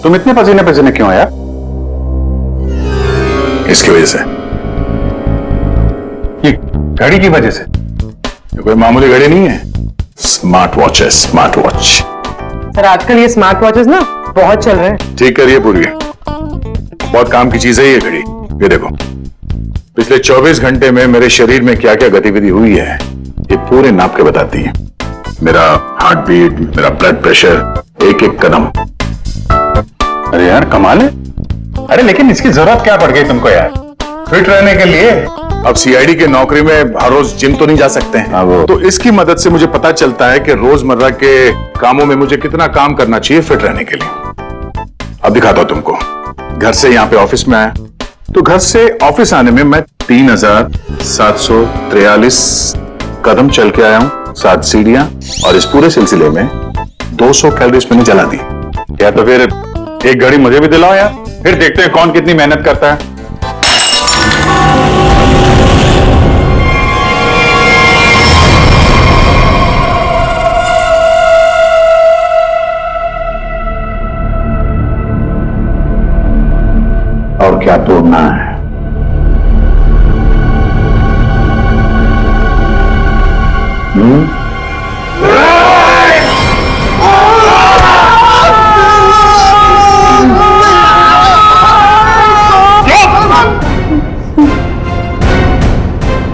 तुम इतने पसीने पसीने क्यों आया? इसकी वजह से, ये घड़ी की वजह से। ये कोई मामूली घड़ी नहीं है, स्मार्ट वॉच है, स्मार्ट वॉच। सर आजकल ये स्मार्ट वॉचेस ना बहुत चल रहे हैं। ठीक करिए पूरी, बहुत काम की चीज है ये घड़ी। ये देखो, पिछले 24 घंटे में मेरे शरीर में क्या क्या गतिविधि हुई है ये पूरे नाप के बताती है। मेरा हार्ट बीट, मेरा ब्लड प्रेशर, एक एक कदम। अरे यार कमाल है। अरे लेकिन इसकी जरूरत क्या पड़ गई तुमको यार, फिट रहने के लिए? अब सीआईडी की नौकरी में हर रोज जिम तो नहीं जा सकते हैं, तो इसकी मदद से मुझे पता चलता है कि रोजमर्रा के कामों में मुझे कितना काम करना चाहिए फिट रहने के लिए। अब दिखाता हूं तुमको। घर से यहाँ पे ऑफिस में आया, तो घर से ऑफिस आने में मैं 3743 कदम चल के आया हूं, 7 सीढ़ियां, और इस पूरे सिलसिले में 200 कैलोरीज मैंने जला दी। क्या तो फिर एक घड़ी मुझे भी दिलाओ यार, फिर देखते हैं कौन कितनी मेहनत करता है। और क्या तोड़ना है?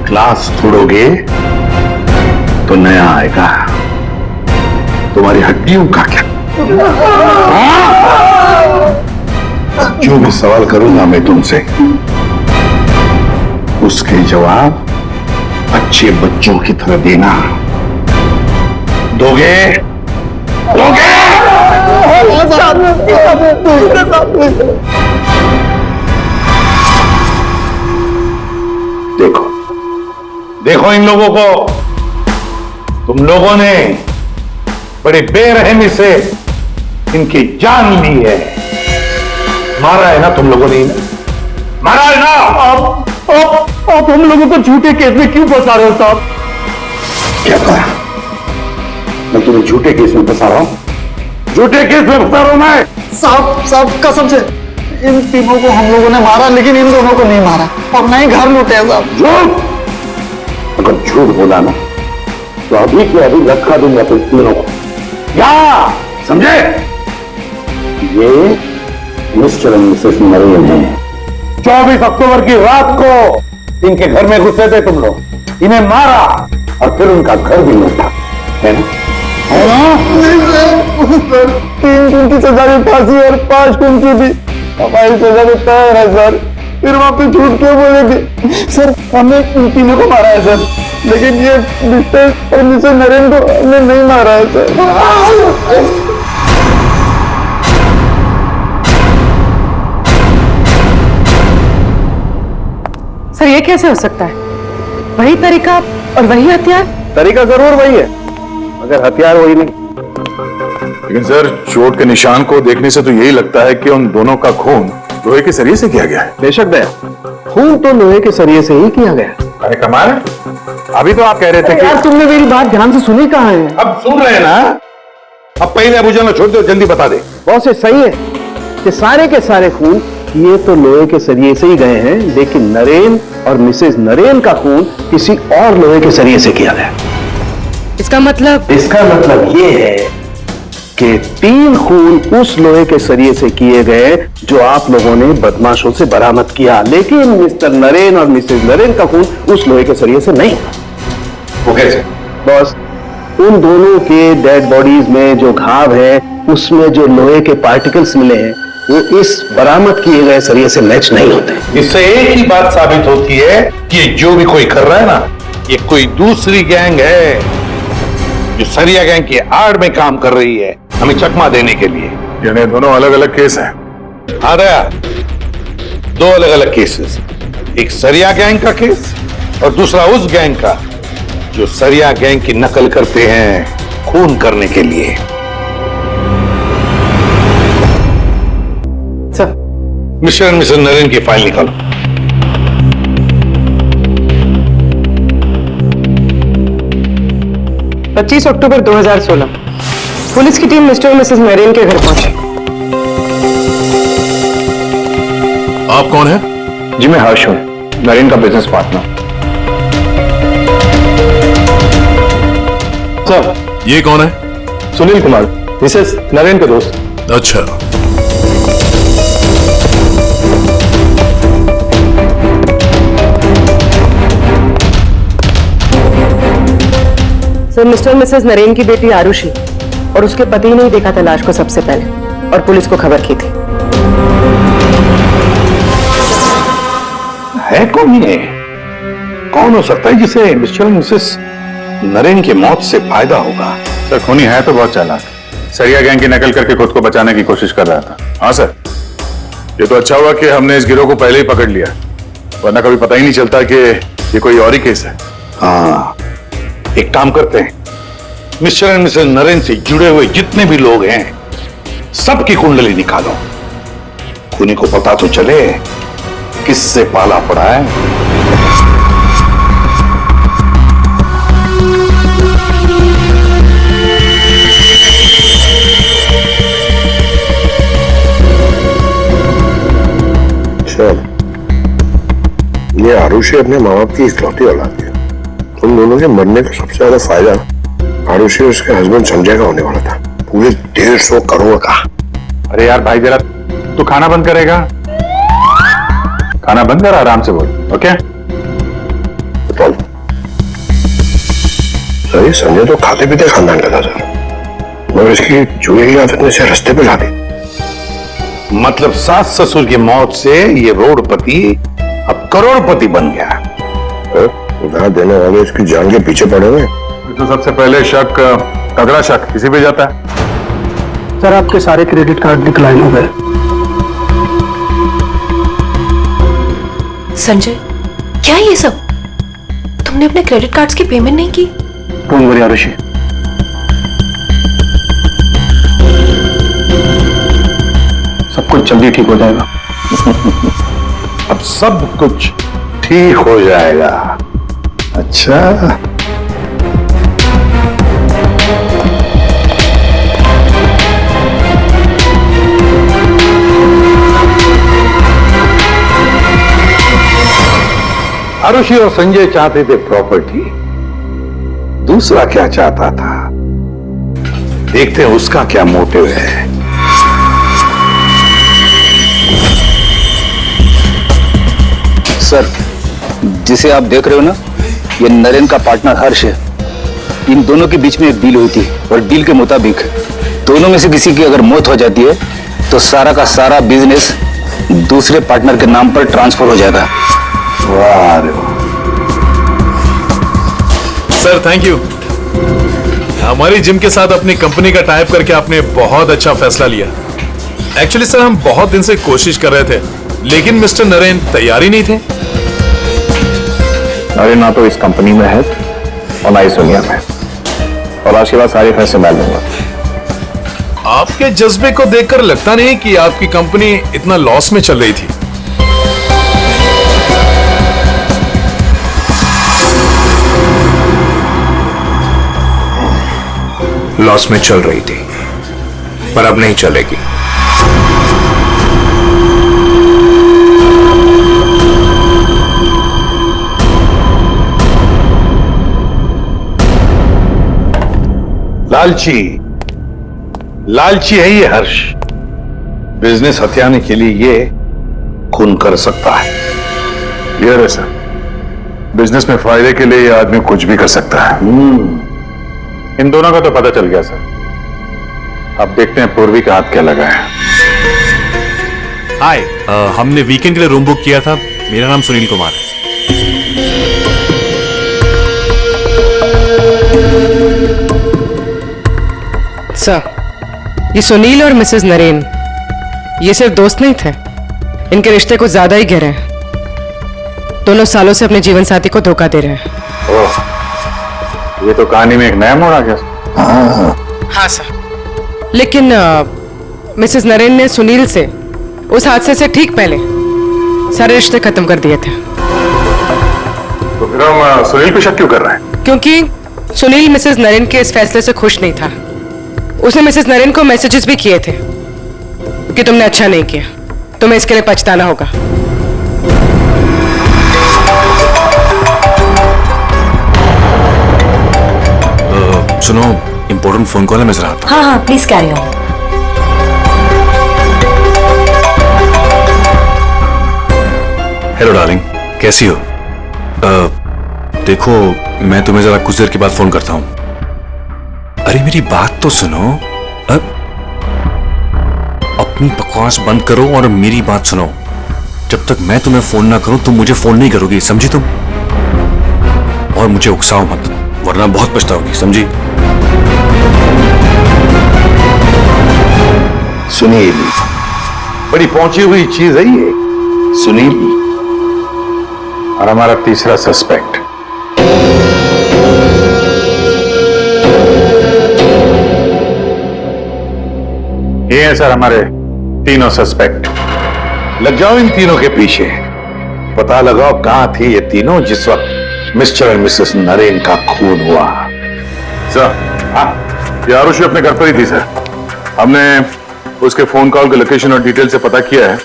ग्लास तोड़ोगे तो नया आएगा, तुम्हारी हड्डियों का क्या? जो भी सवाल करूंगा मैं तुमसे, उसके जवाब अच्छे बच्चों की तरह देना। दोगे? दोगे? देखो देखो इन लोगों को, तुम लोगों ने बड़ी बेरहमी से इनकी जान ली है। मारा है ना तुम लोगों ने, मारा है ना? आप हम लोगों को झूठे केस में क्यों फंसा रहे हो साहब? क्या कहा? मैं तुम्हें झूठे केस में फंसा रहा हूं? झूठे केस में फंसा रहा हूं मैं? साहब कसम से, इन तीनों को हम लोगों ने मारा, लेकिन इन दोनों को नहीं मारा और ना ही घर लूटे हैं साहब। झूठ! अगर झूठ बोला ना तो अभी के अभी रखा दूंगा तुम तीनों को। क्या समझे? ये मिस्टर एंड मिसेस मरीन है। 24 अक्टूबर की रात को इनके घर में घुसे थे तुम लोग, इन्हें मारा और फिर उनका घर भी लूटा, है ना? 3 दिन की सजा की फांसी और 5 दिन की भी हमारी सजा को तैयार है सर। फिर वहां पे झूठ क्यों बोले थे? सर हमने इन तीनों को मारा है सर, लेकिन ये मिस्टर और मिसेस नरेन को हमने नहीं मारा है सर। सर ये कैसे हो सकता है? वही तरीका और वही हथियार? तरीका जरूर वही है, मगर हथियार वही नहीं। लेकिन सर चोट के निशान को देखने से तो यही लगता है कि उन दोनों का खून लोहे के सरिये से किया गया है। बेशक दया, खून तो लोहे के सरिये से ही किया गया। अरे कमाल है, अभी तो आप कह रहे थे कि यार तुमने मेरी बात ध्यान से सुनी कहाँ है? अब सुन रहे हैं ना? अब पहले अबू जान छोड़ दो, जल्दी बता दे। बहुत से सही है कि सारे के सारे खून किए तो लोहे के सरिये से ही गए हैं, लेकिन नरेन और मिसेज नरेन का खून किसी और लोहे के सरिये से किया गया। इसका मतलब ये है कि 3 खून उस लोहे के सरिये से किए गए जो आप लोगों ने बदमाशों से बरामद किया, लेकिन मिस्टर नरेन और मिसेज नरेन का खून उस लोहे के सरिये से नहीं। वो कैसे? बॉस, उन दोनों के डेड बॉडीज में जो घाव है उसमें जो लोहे के पार्टिकल्स मिले हैं वो इस बरामद किए गए सरिये से मैच नहीं होते। इससे एक ही बात साबित होती है कि ये जो भी कोई कर रहा है ना, ये कोई दूसरी गैंग है जो सरिया गैंग की आड़ में काम कर रही है हमें चकमा देने के लिए। यानी दोनों अलग अलग केस हैं? हाँ दया, 2 अलग अलग केसेस, एक सरिया गैंग का केस और दूसरा उस गैंग का जो सरिया गैंग की नकल करते हैं खून करने के लिए। मिस्टर एंड मिसेस नरेन की फाइल निकालो। पच्चीस अक्टूबर 2016 पुलिस की टीम मिस्टर और मिसेस नरेन के घर पहुंची। आप कौन है? जी मैं हर्ष हूं, नरेन का बिजनेस पार्टनर। सर, ये कौन है? सुनील कुमार, मिसेस नरेन के दोस्त। अच्छा, सर, मिस्टर मिसेस नरेन की बेटी आरुषि और उसके पति ने ही देखा था लाश को सबसे पहले और पुलिस को खबर की थी। है कौन ये? कौन हो सकता है जिसे मिस्टर एंड मिसेस नरेन की मौत से फायदा होगा? सर, खूनी है तो बहुत चालाक, सरिया गैंग की नकल करके खुद को बचाने की कोशिश कर रहा था। हाँ सर, ये तो अच्छा हुआ कि हमने इस गिरोह को पहले ही पकड़ लिया, वरना कभी पता ही नहीं चलता कि ये कोई और ही केस है। हाँ, एक काम करते हैं, मिस्टर एंड मिसेस नरेन से जुड़े हुए जितने भी लोग हैं सबकी कुंडली निकालो, खूनी को पता तो चले किससे पाला पड़ा है। ये आरुषि अपने माँ बाप की इकलौती औलाद है। उन दोनों के मरने का सबसे ज्यादा फायदा आरुषि और उसके हस्बैंड संजय का होने वाला था, पूरे 150 करोड़ का। अरे यार भाई, जरा तू खाना बंद करेगा? खाना बंद कर, आराम से बोल, ओके? सर, ये संजय तो खाते पीते खानदान का था सर, मगर इसकी चूहे की आदत ने इसे रास्ते पे ला दी। मतलब सास ससुर की मौत से ये रोडपति अब करोड़पति बन गया। उधार देने वाले इसकी जान के पीछे पड़े हुए। तो सबसे पहले शक, तगड़ा शक किसी पे जाता है। सर, आपके सारे क्रेडिट कार्ड डिक्लाइन हो गए। संजय, क्या ये सब? तुमने अपने क्रेडिट कार्ड्स की पेमेंट नहीं की? डोंट वरी आरुषि, सब कुछ जल्दी ठीक हो जाएगा। अब सब कुछ ठीक हो जाएगा। अच्छा, आरुषि और संजय चाहते थे प्रॉपर्टी, दूसरा क्या चाहता था देखते हैं उसका क्या मोटिव है। सर, जिसे आप देख रहे हो ना, ये नरेन का पार्टनर हर्ष है। इन दोनों के बीच में एक डील हुई थी और डील के मुताबिक दोनों में से किसी की अगर मौत हो जाती है तो सारा का सारा बिजनेस दूसरे पार्टनर के नाम पर ट्रांसफर हो जाएगा। वाह रे वाह। सर थैंक यू, हमारी जिम के साथ अपनी कंपनी का टाइप करके आपने बहुत अच्छा फैसला लिया। एक्चुअली सर, हम बहुत दिन से कोशिश कर रहे थे, लेकिन मिस्टर नरेन तैयार ही नहीं थे। नरेन ना तो इस कंपनी में है और ना इस दुनिया में, और आज के बाद सारे फैसले मैं लूंगा। आपके जज्बे को देखकर लगता नहीं कि आपकी कंपनी इतना लॉस में चल रही थी। लॉस में चल रही थी, पर अब नहीं चलेगी। लालची है ये हर्ष। बिजनेस हथियाने के लिए ये खून कर सकता है। क्लियर है सर, बिजनेस में फायदे के लिए ये आदमी कुछ भी कर सकता है। इन दोनों का तो पता चल गया सर। अब देखते हैं पूर्वी का हाथ क्या लगा है। हाय, हमने वीकेंड के लिए रूम बुक किया था। मेरा नाम सुनील कुमार है। सर, ये सुनील और मिसेस नरेन ये सिर्फ दोस्त नहीं थे, इनके रिश्ते कुछ ज्यादा ही गहरे हैं। दोनों सालों से अपने जीवन साथी को धोखा दे रहे हैं। ओह, ये तो कहानी में एक नया मोड़ आ गया। हाँ सर, लेकिन मिसेस नरेन ने सुनील से उस हादसे से ठीक पहले सारे रिश्ते खत्म कर दिए थे। तो फिर हम सुनील पे शक क्यों कर रहे हैं? क्योंकि सुनील मिसेस नरेन के इस फैसले से खुश नहीं था। उसने मिसेस नरेन को मैसेजेस भी किए थे कि तुमने अच्छा नहीं किया, तुम्हें इसके लिए पछताना होगा। सुनो, इंपॉर्टेंट फोन कॉल है, मैं जरा आता हूं। हाँ हाँ, please carry on. Hello darling, कैसी हो? देखो, मैं तुम्हें जरा कुछ देर के बाद फोन करता हूं। अरे मेरी बात तो सुनो। अपनी बकवास बंद करो और मेरी बात सुनो। जब तक मैं तुम्हें फोन ना करूं तुम मुझे फोन नहीं करोगी, समझी तुम? और मुझे उकसाओ मत, वरना बहुत पछताओगी, समझी? सुनील बड़ी पहुंची हुई चीज है ये। सुनील और हमारा तीसरा सस्पेक्ट। ये है सर हमारे तीनों सस्पेक्ट। लग जाओ इन तीनों के पीछे। पता लगाओ कहां थे ये तीनों जिस वक्त मिस्टर एंड मिसेस नरेन का खून हुआ। सर, हाँ, ये आरुषि अपने घर पर ही थी सर। हमने उसके फोन कॉल के लोकेशन और डिटेल से पता किया है।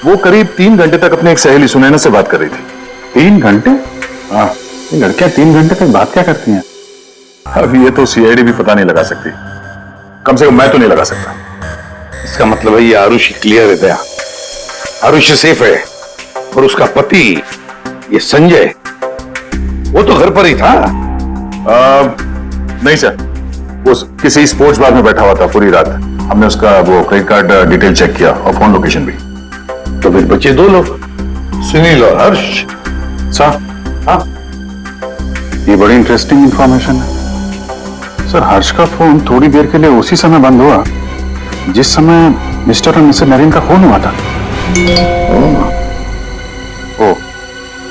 वो करीब 3 घंटे तक अपनी एक सहेली सुनैना से बात कर रही थी। 3 घंटे? हाँ, ये लड़कियां 3 घंटे तक बात क्या करती हैं? अब ये तो सीआईडी भी पता नहीं लगा सकती। कम से कम मैं तो नहीं लगा सकता। इसका मतलब है ये आरुषि क्लियर है दया। आरुषि सेफ है और उसका पति ये संजय वो तो घर पर ही था। नहीं सर, वो किसी स्पोर्ट्स बार में बैठा हुआ था पूरी रात। हमने उसका वो क्रेडिट कार्ड डिटेल चेक किया और फोन लोकेशन भी। तो फिर बचे 2 लोग, सुनील और हर्ष। सर, हाँ, ये बड़ी इंटरेस्टिंग इंफॉर्मेशन है सर। हर्ष का फोन थोड़ी देर के लिए उसी समय बंद हुआ जिस समय मिस्टर और मिसेस नरेन का खून हुआ था। ओ,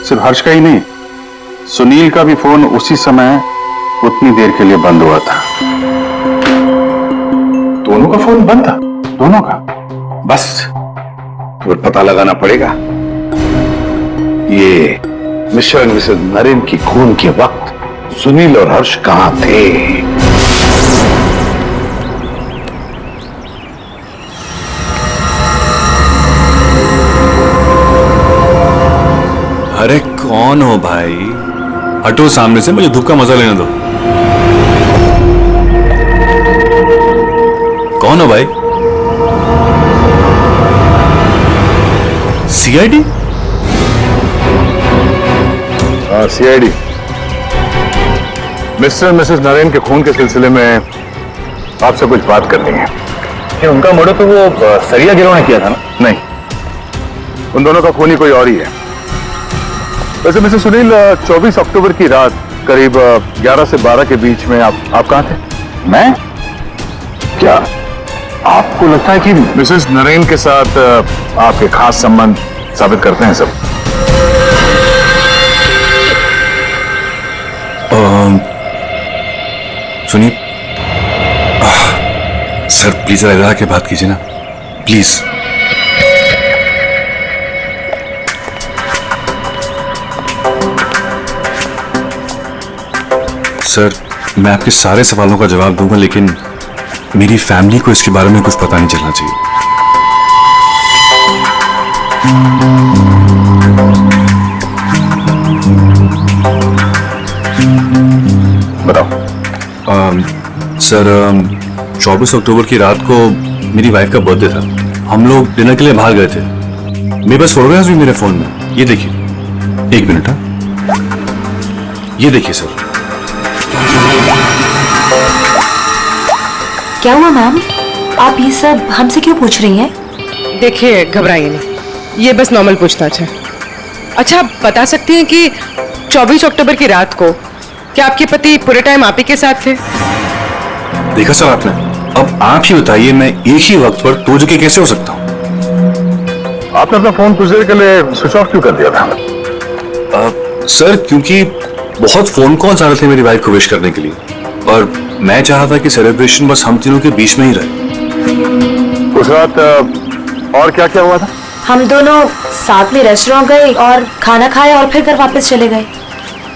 सिर्फ हर्ष का ही नहीं, सुनील का भी फोन उसी समय उतनी देर के लिए बंद हुआ था। दोनों का फोन बंद था? दोनों का? बस तो पता लगाना पड़ेगा ये मिस्टर एंड मिसेस नरेन की खून के वक्त सुनील और हर्ष कहां थे। अरे कौन हो भाई? हटो सामने से, मुझे धूप का मजा लेने दो। कौन हो भाई? सीआईडी? हाँ, सीआईडी। मिस्टर और मिसेस नरेन के खून के सिलसिले में आपसे कुछ बात करनी है। कि उनका मर्डर तो वो सरिया गिरोह ने किया था ना? नहीं, उन दोनों का खूनी कोई और ही है। वैसे मिस्टर सुनील, 24 अक्टूबर की रात करीब 11 से 12 के बीच में आप कहां थे? मैं? क्या आपको लगता है कि मिसेस नरेन के साथ आपके खास संबंध साबित करते हैं सब? सुनिए सर, प्लीज इधर आके बात कीजिए ना, प्लीज। सर, मैं आपके सारे सवालों का जवाब दूंगा, लेकिन मेरी फैमिली को इसके बारे में कुछ पता नहीं चलना चाहिए। बताओ। सर 24 अक्टूबर की रात को मेरी वाइफ का बर्थडे था। हम लोग डिनर के लिए बाहर गए थे। मेरे पास फोटोग्राफ्स भी मेरे फोन में, ये देखिए। एक मिनट, हाँ, ये देखिए सर। क्या हुआ मैम, आप ये सब हमसे क्यों पूछ रही हैं? देखिए, घबराइए नहीं, ये बस नॉर्मल पूछताछ है। अच्छा, आप बता सकती हैं कि 24 अक्टूबर की रात को क्या आपके पति पूरे टाइम आप ही के साथ थे? देखा सर आपने, अब आप ही बताइए, मैं एक ही वक्त पर दो जगह कैसे हो सकता हूँ? आपने अपना फोन कुछ देर के लिए स्विच ऑफ क्यों कर दिया था? सर क्योंकि बहुत फोन कॉल्स आ रहे थे मेरी वाइफ को विश करने के लिए, और मैं चाहा था कि सेलिब्रेशन बस हम तीनों के बीच में ही रहे। उस रात और क्या क्या हुआ था? हम दोनों साथ में रेस्टोरेंट गए और खाना खाया और फिर घर वापस चले गए।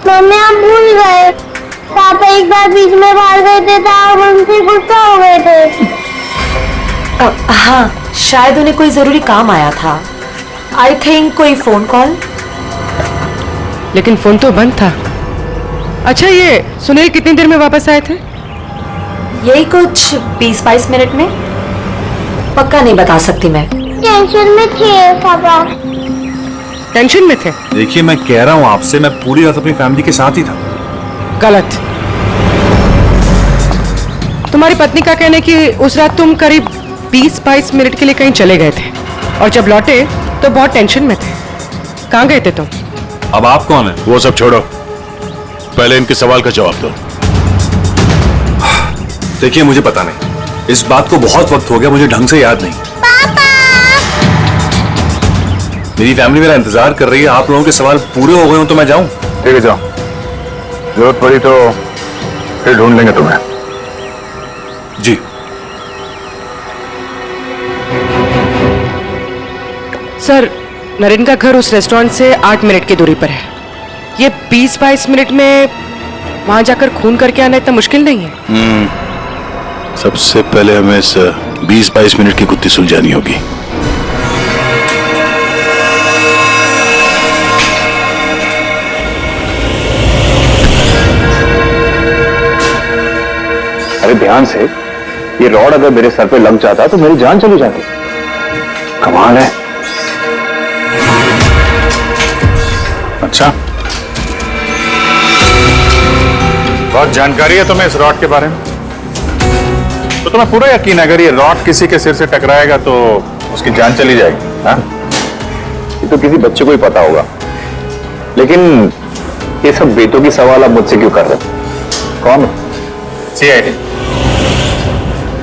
मम्मी आप भूल गए, पापा एक बार बीच में बाहर गए थे तो आप उनसे गुस्सा हो गए थे। हाँ, शायद उन्हें कोई जरूरी काम आया था। आई थिंक कोई फोन कॉल। लेकिन फोन तो बंद था। अच्छा, ये सुनील कितनी देर में वापस आए थे? यही कुछ 20-22 मिनट में, पक्का नहीं बता सकती मैं। टेंशन में थे पापा। टेंशन में थे? देखिए, मैं कह रहा हूँ आपसे, मैं पूरी रात अपनी फैमिली के साथ ही था। गलत। तुम्हारी पत्नी का कहना है कि उस रात तुम करीब 20-22 मिनट के लिए कहीं चले गए थे और जब लौटे तो बहुत टेंशन में थे। कहाँ गए थे तुम? अब आप कौन है? वो सब छोड़ो, पहले इनके सवाल का जवाब दो। देखिए, मुझे पता नहीं, इस बात को बहुत वक्त हो गया, मुझे ढंग से याद नहीं। मेरी फैमिली मेरा इंतजार कर रही है, आप लोगों के सवाल पूरे हो गए हो तो मैं जाऊं? ठीक है, जाओ। जरूरत पड़ी तो फिर ढूंढ लेंगे तुम्हें। जी। सर, नरेन का घर उस रेस्टोरेंट से 8 मिनट की दूरी पर है। ये 20-22 मिनट में वहां जाकर खून करके आना इतना मुश्किल नहीं है। सबसे पहले हमें इस 20-22 मिनट की गुत्थी सुलझानी होगी। अरे ध्यान से, ये रॉड अगर मेरे सर पे लग जाता तो मेरी जान चली जाती। कमाल है। अच्छा, बहुत जानकारी है तुम्हें इस रॉड के बारे में, तो तुम्हें पूरा यकीन है अगर ये रॉड किसी के सिर से टकराएगा तो उसकी जान चली जाएगी? हाँ? ये तो किसी बच्चे को ही पता होगा, लेकिन ये सब बेटों की सवाल आप मुझसे क्यों कर रहे हो? कौन हो? CID।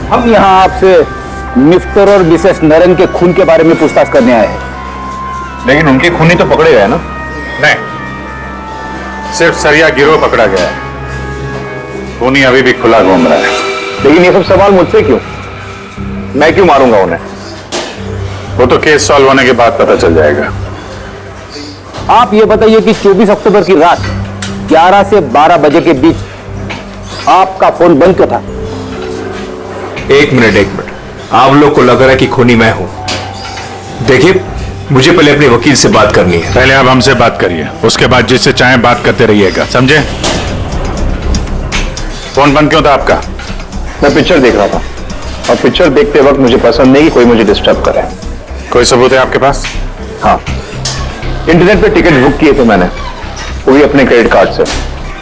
हम यहाँ आपसे मिस्टर और मिसेस नरेन के खून के बारे में पूछताछ करने आए हैं। लेकिन उनके खूनी तो पकड़े गए ना? नहीं, सिर्फ सरिया गिरोह पकड़ा गया है, खूनी अभी भी खुला घूम रहा है। लेकिन ये सब सवाल मुझसे क्यों? मैं क्यों मारूंगा उन्हें? वो तो केस सॉल्व होने के बाद पता चल जाएगा। आप ये बताइए कि 24 अक्टूबर की रात 11 से 12 बजे के बीच आपका फोन बंद क्यों था? एक मिनट, आप लोग को लग रहा है कि खूनी मैं हूं। देखिए, मुझे पहले अपने वकील से बात करनी है। पहले आप हमसे बात करिए, उसके बाद जिससे चाहे बात करते रहिएगा, समझे? फोन बंद क्यों था आपका? मैं पिक्चर देख रहा था और पिक्चर देखते वक्त मुझे पसंद नहीं कि कोई मुझे डिस्टर्ब करे। कोई सबूत है आपके पास? हाँ, इंटरनेट पे टिकट बुक किए थे मैंने, वो भी अपने क्रेडिट कार्ड से।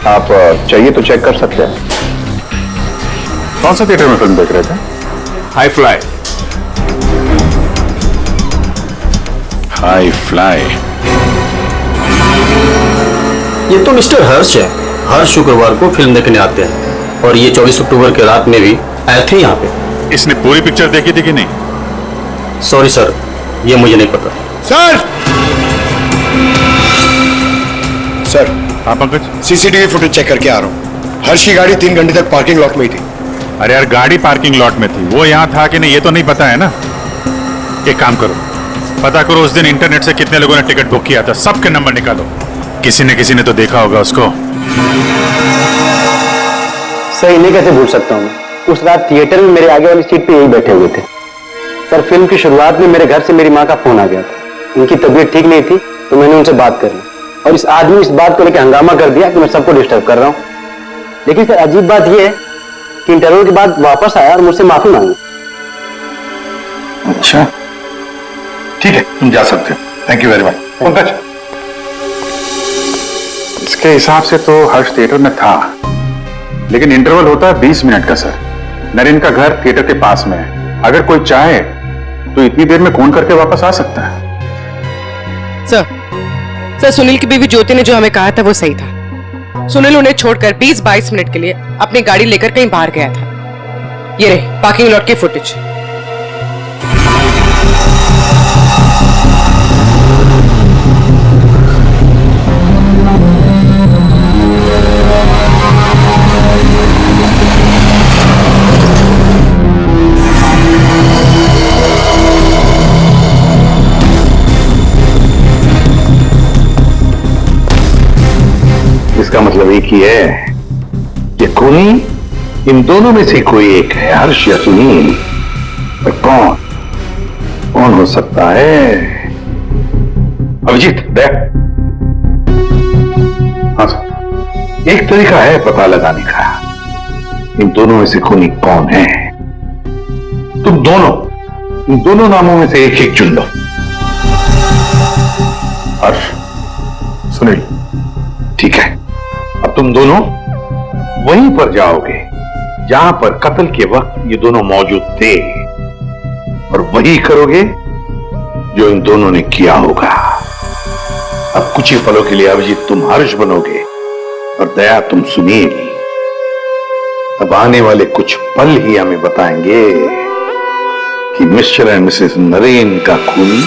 आप चाहिए तो चेक कर सकते हैं। कौन सा थिएटर में फिल्म देख रहे थे? High fly. High fly. ये तो मिस्टर हर्ष है, हर शुक्रवार को फिल्म देखने आते हैं और ये 24 अक्टूबर की रात में भी आए थे यहाँ पे। इसने पूरी पिक्चर देखी थी कि नहीं? सॉरी सर, ये मुझे नहीं पता। सर, हाँ पंकज, CCTV फुटेज चेक करके आ रहा हूँ। हर्ष की गाड़ी 3 घंटे तक पार्किंग लॉट में ही थी। अरे यार, गाड़ी पार्किंग लॉट में थी, वो यहाँ था कि नहीं ये तो नहीं पता है ना। एक काम करो, पता करो उस दिन इंटरनेट से कितने लोगों ने टिकट बुक किया था, सबके नंबर निकालो। किसी ने तो देखा होगा उसको। सर, इन्हें कैसे भूल सकता हूँ? उस रात थिएटर में मेरे आगे वाली सीट पे यही बैठे हुए थे। सर, फिल्म की शुरुआत में मेरे घर से मेरी माँ का फोन आ गया था। उनकी तबीयत ठीक नहीं थी तो मैंने उनसे बात कर ली और इस आदमी इस बात को लेकर हंगामा कर दिया कि मैं सबको डिस्टर्ब कर रहा हूँ। लेकिन सर, अजीब बात यह है कि इंटरव्यू के बाद वापस आया और मुझसे माफी मांगी। अच्छा ठीक है, तुम जा सकते हो। Thank you very much Pankaj. इसके हिसाब से तो हर्ष थिएटर में था, लेकिन इंटरवल होता है 20 मिनट का सर। नरेन का घर थिएटर के पास में है, अगर कोई चाहे तो इतनी देर में फोन करके वापस आ सकता है। सर सुनील की बीवी ज्योति ने जो हमें कहा था वो सही था। सुनील उन्हें छोड़कर 20-22 मिनट के लिए अपनी गाड़ी लेकर कहीं बाहर गया था। ये रहे पार्किंग लॉट की फुटेज। इसका मतलब एक ही है कि खूनी इन दोनों में से कोई एक है, हर्ष या सुनील। पर कौन हो सकता है? अभिजीत देख। हाँ सर, एक तरीका है पता लगाने का, इन दोनों में से खूनी कौन है। तुम इन दोनों नामों में से एक चुन लो। हर्ष, सुनील। ठीक है, अब तुम दोनों वहीं पर जाओगे जहां पर कत्ल के वक्त ये दोनों मौजूद थे, और वही करोगे जो इन दोनों ने किया होगा। अब कुछ ही पलों के लिए अभिजीत तुम हर्ष बनोगे और दया तुम सुनील। अब आने वाले कुछ पल ही हमें बताएंगे कि मिस्टर एंड मिसेस नरेन का खूनी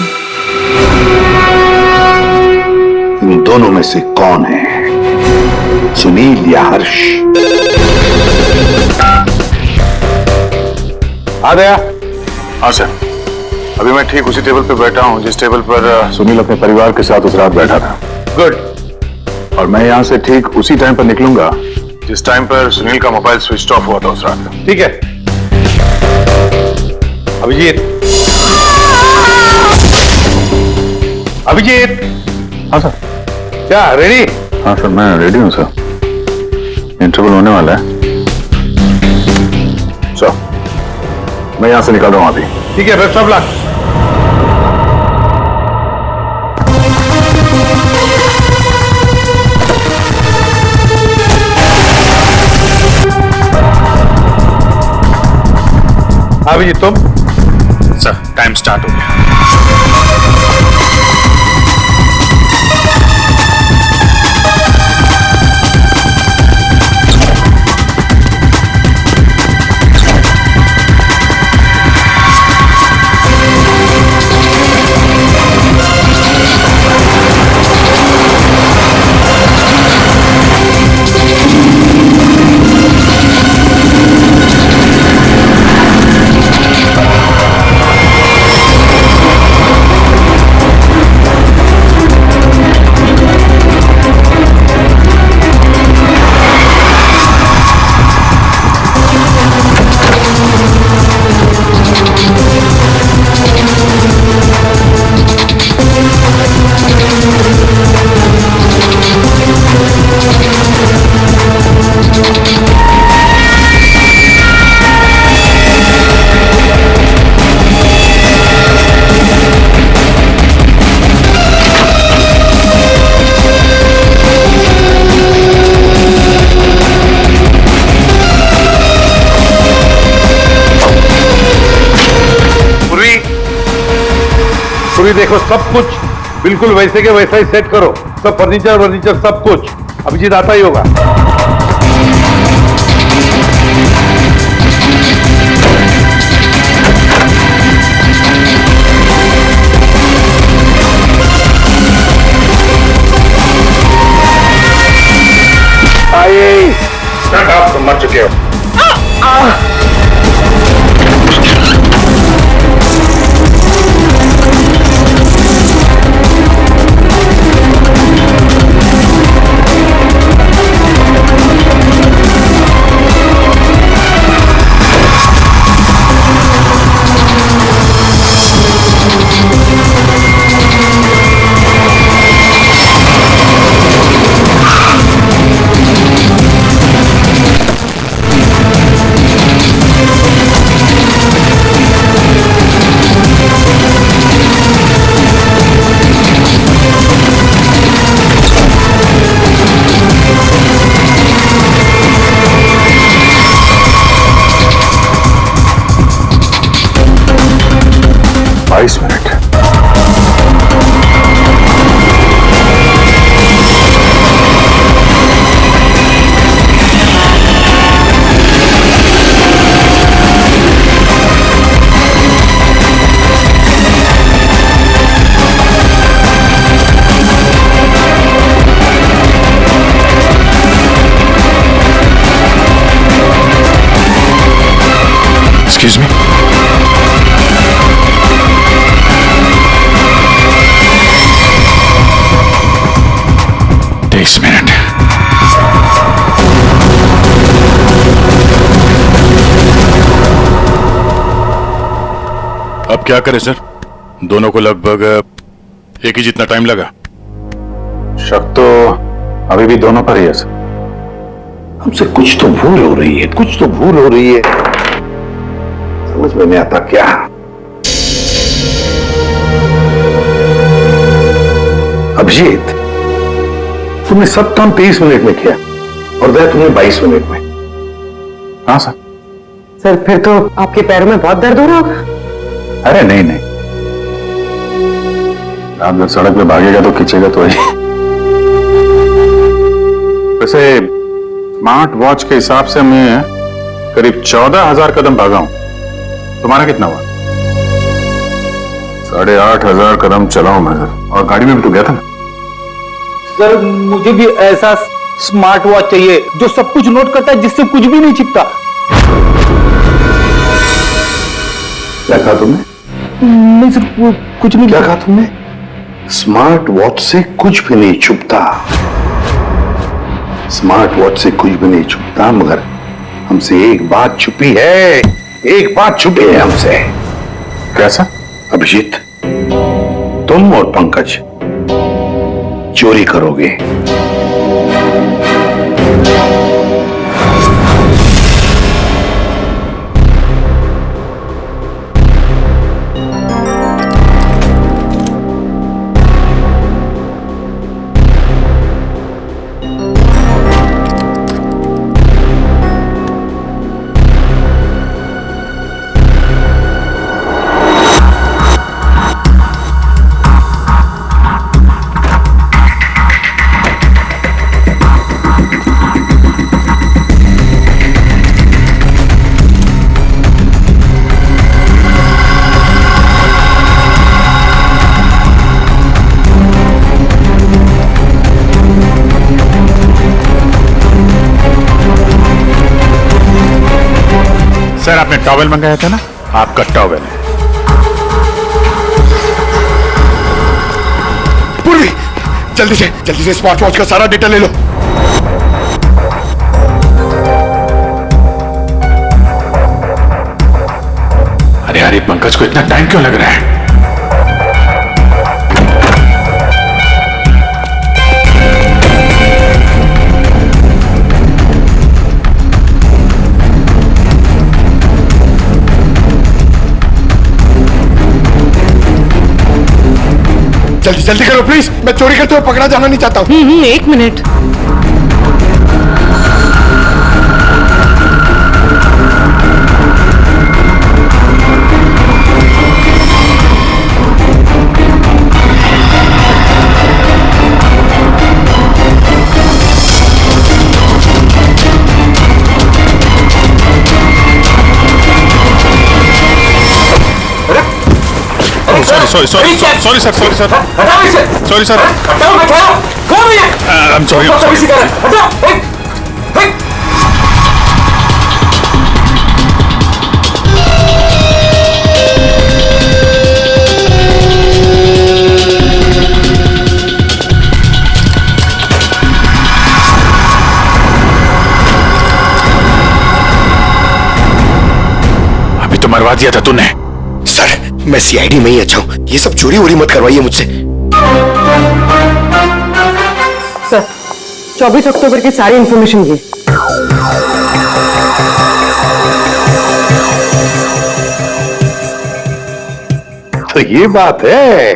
इन दोनों में से कौन है, सुनील या हर्ष। आ गया? हाँ सर, अभी मैं ठीक उसी टेबल पर बैठा हूँ जिस टेबल पर सुनील अपने परिवार के साथ उस रात बैठा था। गुड। और मैं यहाँ से ठीक उसी टाइम पर निकलूंगा जिस टाइम पर सुनील का मोबाइल स्विच ऑफ हुआ था उस रात। ठीक है अभिजीत। अभिजीत। हाँ सर। क्या रेडी? हाँ सर, मैं रेडी हूँ सर, इंटरवल होने वाला है। सर मैं यहां से निकल रहा हूं अभी। ठीक है, बेस्ट ऑफ लक। अभी तुम? सर टाइम स्टार्ट हो गया। देखो सब कुछ बिल्कुल वैसे के वैसा ही सेट करो, सब फर्नीचर सब कुछ। अभिजीत आता ही होगा। आइए, आप तो मर चुके हो। Excuse me. एक मिनट। अब क्या करें सर? दोनों को लगभग एक ही जितना टाइम लगा। शक तो अभी भी दोनों पर ही है सर। हमसे कुछ तो भूल हो रही है, कुछ तो भूल हो रही है। समझ में नहीं आता क्या। अभिजीत, तुमने सब काम 23 मिनट में किया और वह तुमने 22 मिनट में। हाँ सर। सर फिर तो आपके पैरों में बहुत दर्द हो रहा होगा। अरे नहीं नहीं, आप जब सड़क पे भागेगा तो खींचेगा तो ही। वैसे स्मार्ट वॉच के हिसाब से मैं करीब 14,000 कदम भागा हूं। तुम्हारा कितना हुआ? 8,500 कदम चला हूं मैं सर, और गाड़ी में भी तो गया था ना। सर मुझे भी ऐसा स्मार्ट वॉच चाहिए जो सब कुछ नोट करता है, जिससे कुछ भी नहीं छिपता। क्या कहा तुमने? नहीं सर, कुछ नहीं। क्या कहा तुमने? स्मार्ट वॉच से कुछ भी नहीं छुपता। स्मार्ट वॉच से कुछ भी नहीं छुपता, मगर हमसे एक बात छुपी है। एक बात छुपी है हमसे। कैसा? अभिजीत, तुम और पंकज चोरी करोगे। सर आपने टॉवेल मंगाया था ना, आपका टॉवेल है। पूर्वी, जल्दी से स्मार्ट वॉच का सारा डेटा ले लो। अरे यार, पंकज को इतना टाइम क्यों लग रहा है? जल्दी करो प्लीज, मैं चोरी करते हुए पकड़ा जाना नहीं चाहता हूँ। एक minute. Sorry sir, I am sorry. अभी तो मरवा दिया था तूने। सर मैं सीआईडी में ही अच्छा हूं, ये सब चोरी वोरी मत करवाइए मुझसे। सर 24 अक्टूबर की सारी इंफॉर्मेशन ये। तो ये बात है।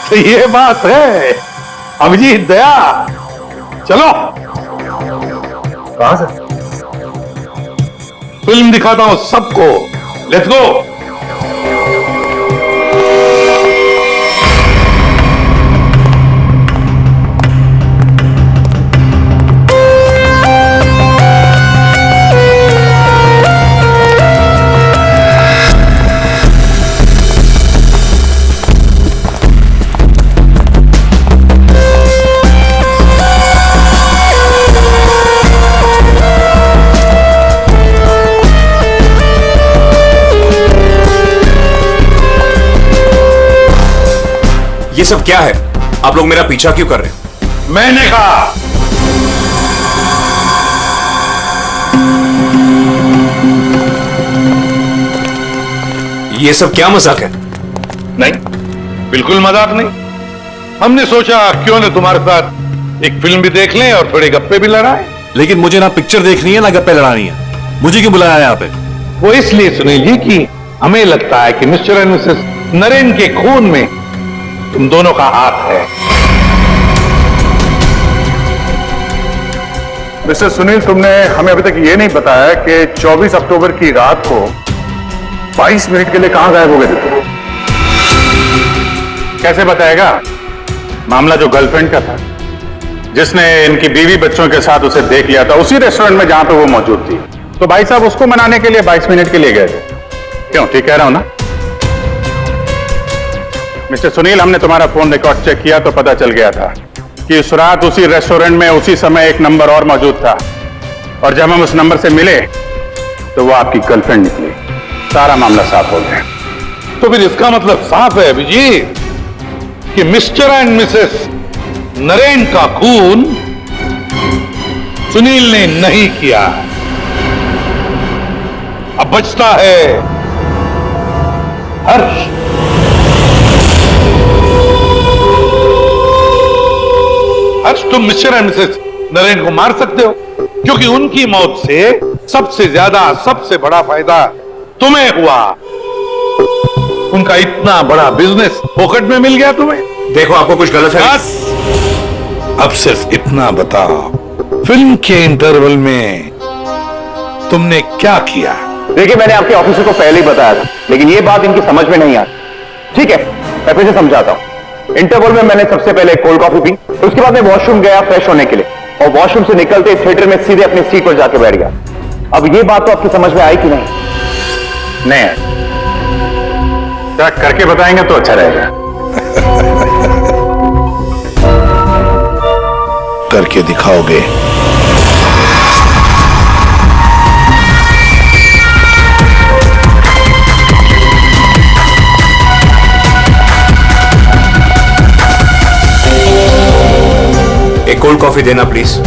तो ये बात है। अभिजीत, दया, चलो। कहां से? फिल्म दिखाता हूं सबको। Let's go. ये सब क्या है? आप लोग मेरा पीछा क्यों कर रहे हैं? मैंने कहा ये सब क्या मजाक है? नहीं, बिल्कुल मजाक नहीं। हमने सोचा क्यों न तुम्हारे साथ एक फिल्म भी देख लें और थोड़े गप्पे भी लड़ाएं। लेकिन मुझे ना पिक्चर देखनी है ना गप्पे लड़ानी है। मुझे क्यों बुलाया यहाँ पे? वो इसलिए सुनील जी कि हमें लगता है कि मिस्टर एंड मिसेस नरेन के खून में तुम दोनों का हाथ है। मिस्टर सुनील, तुमने हमें अभी तक ये नहीं बताया कि 24 अक्टूबर की रात को 22 मिनट के लिए कहां गायब हो गए थे तुम? कैसे बताएगा? मामला जो गर्लफ्रेंड का था, जिसने इनकी बीवी बच्चों के साथ उसे देख लिया था उसी रेस्टोरेंट में जहां पे वो मौजूद थी, तो भाई साहब उसको मनाने के लिए 22 मिनट के लिए गए थे। क्यों, ठीक कह रहा हूं ना? मिस्टर सुनील, हमने तुम्हारा फोन रिकॉर्ड चेक किया तो पता चल गया था कि उस रात उसी रेस्टोरेंट में उसी समय एक नंबर और मौजूद था, और जब हम उस नंबर से मिले तो वो आपकी गर्लफ्रेंड निकली। सारा मामला साफ हो गया। तो फिर इसका मतलब साफ है अभिजीत कि मिस्टर एंड मिसेस नरेन का खून सुनील ने नहीं किया। अब बचता है हर्ष। हर्ष, तुम मिस्टर एंड मिसेस नरेन को मार सकते हो क्योंकि उनकी मौत से सबसे ज्यादा, सबसे बड़ा फायदा तुम्हें हुआ। उनका इतना बड़ा बिजनेस पॉकेट में मिल गया तुम्हें। देखो, आपको कुछ गलत है। बस अब सिर्फ इतना बताओ, फिल्म के इंटरवल में तुमने क्या किया? देखिए, मैंने आपके ऑफिसर को पहले ही बताया था, लेकिन ये बात इनकी समझ में नहीं आती। ठीक है, मैं फिर से समझाता हूँ। इंटरवल में मैंने सबसे पहले कोल्ड कॉफी पी, उसके बाद मैं वॉशरूम गया फ्रेश होने के लिए, और वॉशरूम से निकलते थिएटर में सीधे अपनी सीट पर जाके बैठ गया। अब ये बात तो आपकी समझ में आई कि नहीं? नहीं, करके बताएंगे तो अच्छा रहेगा। करके दिखाओगे? एक कोल्ड कॉफी देना प्लीज।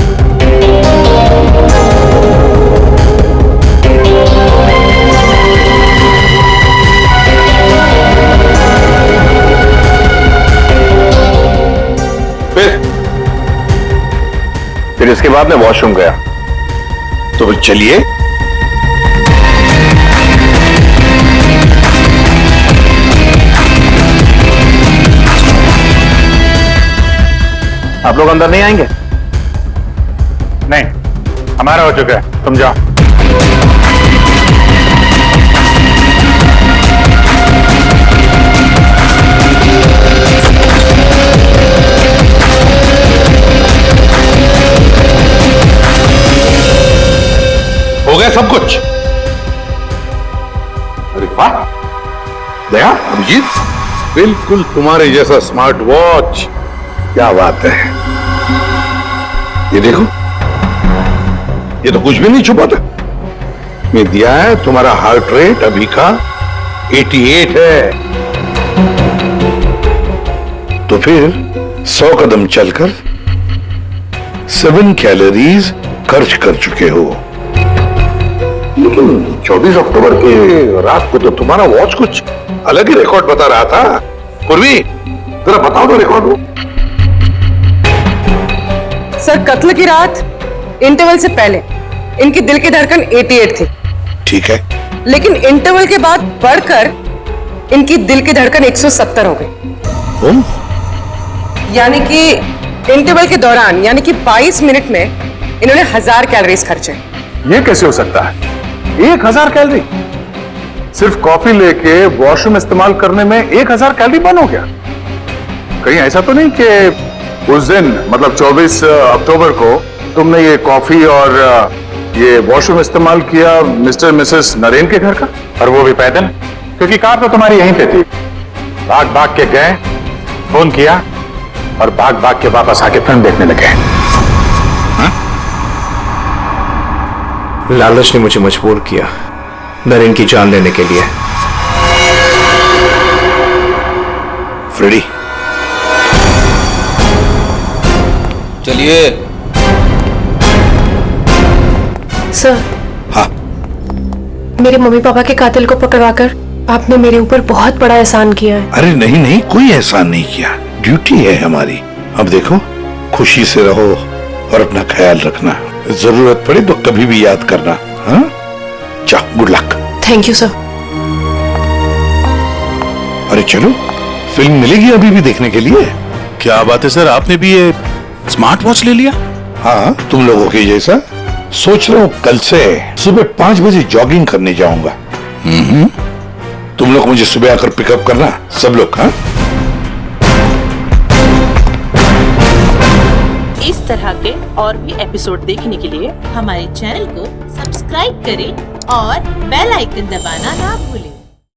फिर इसके बाद मैं वॉशरूम गया। तो फिर चलिए। आप लोग अंदर नहीं आएंगे? नहीं, हमारा हो चुका है, तुम जाओ। हो गया सब कुछ? अरे वाह दया, अभिजीत, बिल्कुल तुम्हारे जैसा स्मार्ट वॉच। क्या बात है। ये देखो, ये तो कुछ भी नहीं छुपा था। मैं दिया है तुम्हारा हार्ट रेट अभी का 88 है। तो फिर 100 कदम चलकर 7 कैलोरीज खर्च कर चुके हो। लेकिन 24 अक्टूबर के रात को तो तुम्हारा वॉच कुछ अलग ही रिकॉर्ड बता रहा था। पूर्वी, जरा बताओ तो रिकॉर्ड वो। सर, कत्ल की रात इंटरवल से पहले इनकी दिल की धड़कन 88 थी। ठीक है, लेकिन इंटरवल के बाद बढ़कर इनकी दिल की धड़कन 170 हो गई। यानी कि इंटरवल के दौरान, यानी कि 22 मिनट में इन्होंने 1000 कैलोरीज खर्चे। ये कैसे हो सकता है? 1000 कैलोरी? सिर्फ कॉफी लेके वॉशरूम इस्तेमाल करने में 1000 कैलोरी बर्न हो गया? कहीं ऐसा तो नहीं कि उस दिन, मतलब 24 अक्टूबर को तुमने ये कॉफी और ये वॉशरूम इस्तेमाल किया मिस्टर मिसेस नरेन के घर का, और वो भी पैदल? क्योंकि कार तो तुम्हारी यहीं पे थी। भाग भाग के गए, फोन किया और भाग भाग के वापस आके फिल्म देखने लगे। लालच ने मुझे मजबूर किया नरेन की जान लेने के लिए। फ्रेडी, चलिए। सर। हाँ। मेरे मम्मी पापा के कातिल को पकड़वाकर आपने मेरे ऊपर बहुत बड़ा एहसान किया है। अरे नहीं नहीं, कोई एहसान नहीं किया, ड्यूटी है हमारी। अब देखो, खुशी से रहो और अपना ख्याल रखना, जरूरत पड़े तो कभी भी याद करना। हाँ, चाहो, good luck. Thank you sir. अरे चलो, फिल्म मिलेगी अभी भी देखने के लिए। क्या बात है सर, आपने भी ये स्मार्ट वॉच ले लिया? हाँ, तुम लोगों के जैसा। सोच रहा हूँ कल से सुबह 5 बजे जॉगिंग करने जाऊंगा। तुम लोग मुझे सुबह आकर पिकअप करना, सब लोग। हाँ, इस तरह के और भी एपिसोड देखने के लिए हमारे चैनल को सब्सक्राइब करें और बेल आइकन दबाना ना भूलें।